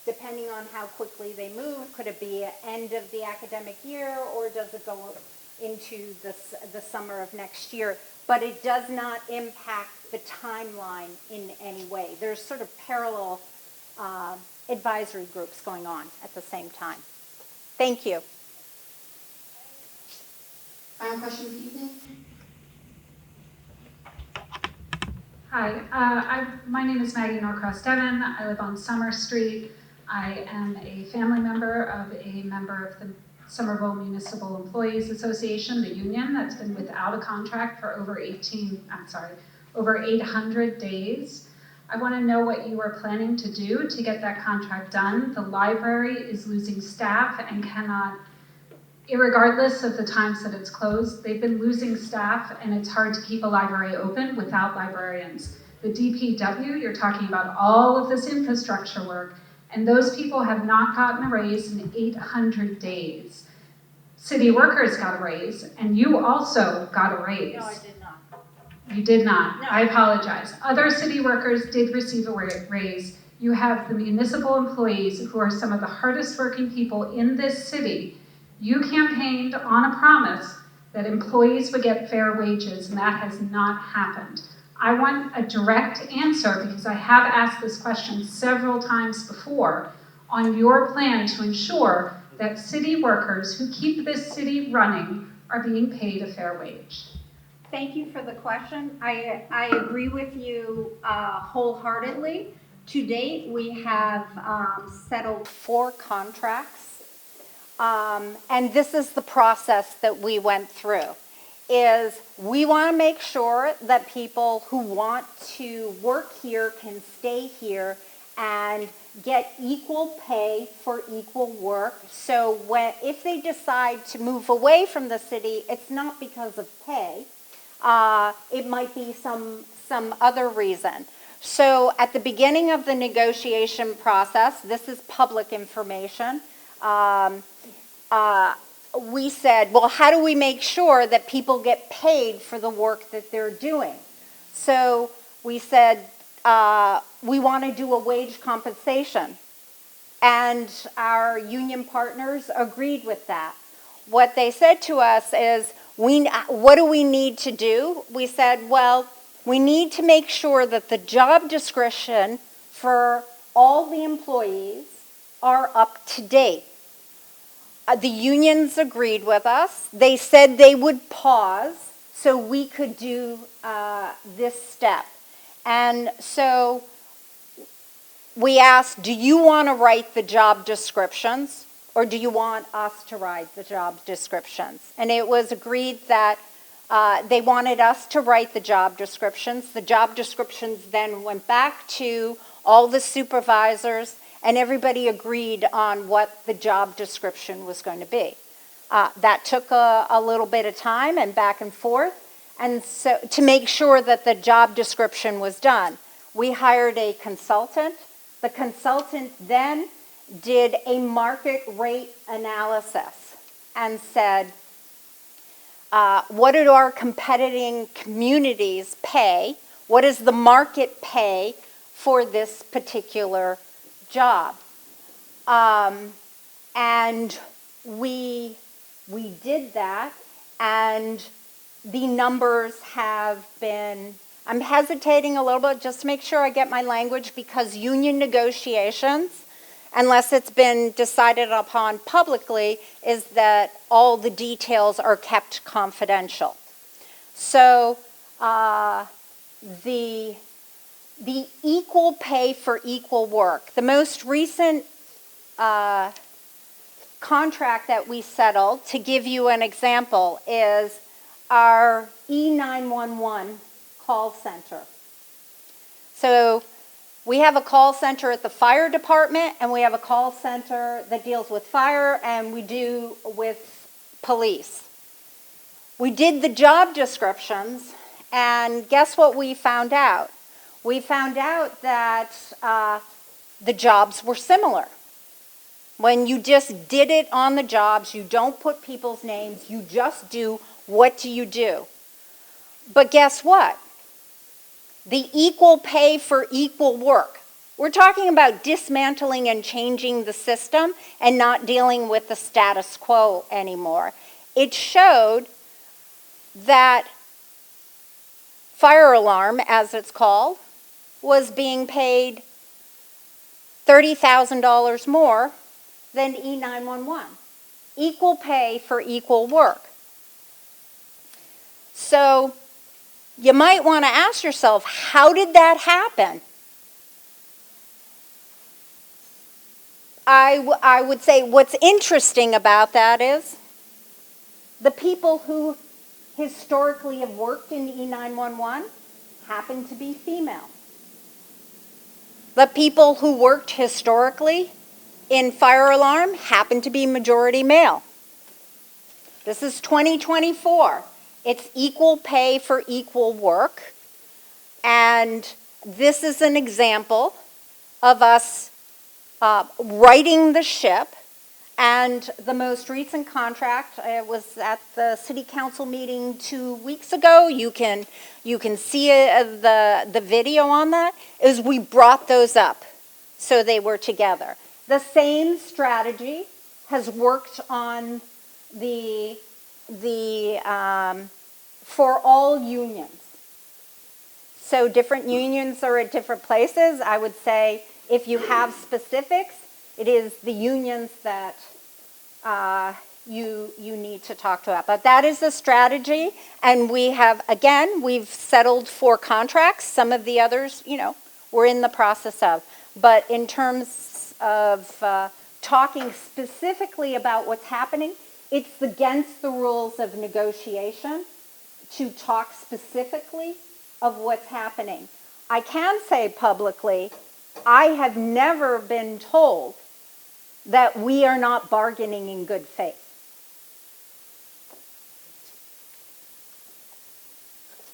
depending on how quickly they move, could it be end of the academic year, or does it go into the summer of next year? But it does not impact the timeline in any way. There's sort of parallel advisory groups going on at the same time. Thank you. Final question for the evening? Hi, my name is Maggie Norcross Devon. I live on Summer Street. I am a family member of the Somerville Municipal Employees Association, the union, that's been without a contract for over 800 days. I want to know what you are planning to do to get that contract done. The library is losing staff and cannot, irregardless of the times that it's closed, they've been losing staff, and it's hard to keep a library open without librarians. The DPW, you're talking about all of this infrastructure work, and those people have not gotten a raise in 800 days. City workers got a raise, and you also got a raise. No, I did not. You did not. No. I apologize. Other city workers did receive a raise. You have the municipal employees who are some of the hardest working people in this city. You campaigned on a promise that employees would get fair wages, and that has not happened. I want a direct answer, because I have asked this question several times before, on your plan to ensure that city workers who keep this city running are being paid a fair wage. Thank you for the question. I agree with you wholeheartedly. To date, we have settled 4 contracts. And this is the process that we went through, is we want to make sure that people who want to work here can stay here and get equal pay for equal work. So if they decide to move away from the city, it's not because of pay. It might be some other reason. So at the beginning of the negotiation process, this is public information, we said, well, how do we make sure that people get paid for the work that they're doing? So we said, we want to do a wage compensation. And our union partners agreed with that. What they said to us is, what do we need to do? We said, well, we need to make sure that the job description for all the employees are up to date. The unions agreed with us. They said they would pause so we could do this step. And so we asked, do you want to write the job descriptions, or do you want us to write the job descriptions? And it was agreed that they wanted us to write the job descriptions. The job descriptions then went back to all the supervisors, and everybody agreed on what the job description was going to be. That took a little bit of time and back and forth, and so to make sure that the job description was done, we hired a consultant. The consultant then did a market rate analysis and said, what do our competing communities pay? What is the market pay for this particular job? And we did that, and the numbers have been, I'm hesitating a little bit just to make sure I get my language, because union negotiations, unless it's been decided upon publicly, is that all the details are kept confidential. So the equal pay for equal work, the most recent contract that we settled, to give you an example, is our E911 call center. So we have a call center at the fire department, and we have a call center that deals with fire, and we do with police. We did the job descriptions, and guess what we found out? We found out that the jobs were similar. When you just did it on the jobs, you don't put people's names, you just do what do you do. But guess what? The equal pay for equal work. We're talking about dismantling and changing the system and not dealing with the status quo anymore. It showed that fire alarm, as it's called, was being paid $30,000 more than E911. Equal pay for equal work. So you might want to ask yourself, how did that happen? I would say what's interesting about that is the people who historically have worked in E911 happen to be female. The people who worked historically in fire alarm happen to be majority male. This is 2024. It's equal pay for equal work. And this is an example of us righting the ship. And the most recent contract was at the city council meeting 2 weeks ago. You can see the video on that. Is we brought those up so they were together. The same strategy has worked on the for all unions. So different unions are at different places. I would say if you have specifics, it is the unions that you need to talk to about. But that is the strategy, and we have, again, we've settled 4 contracts. Some of the others, we're in the process of. But in terms of talking specifically about what's happening, it's against the rules of negotiation to talk specifically of what's happening. I can say publicly, I have never been told that we are not bargaining in good faith.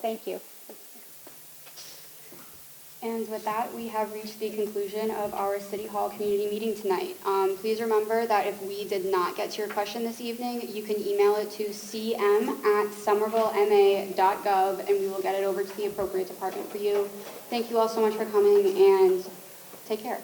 Thank you. And with that, we have reached the conclusion of our City Hall community meeting tonight. Please remember that if we did not get to your question this evening, you can email it to cm@somervillema.gov and we will get it over to the appropriate department for you. Thank you all so much for coming and take care.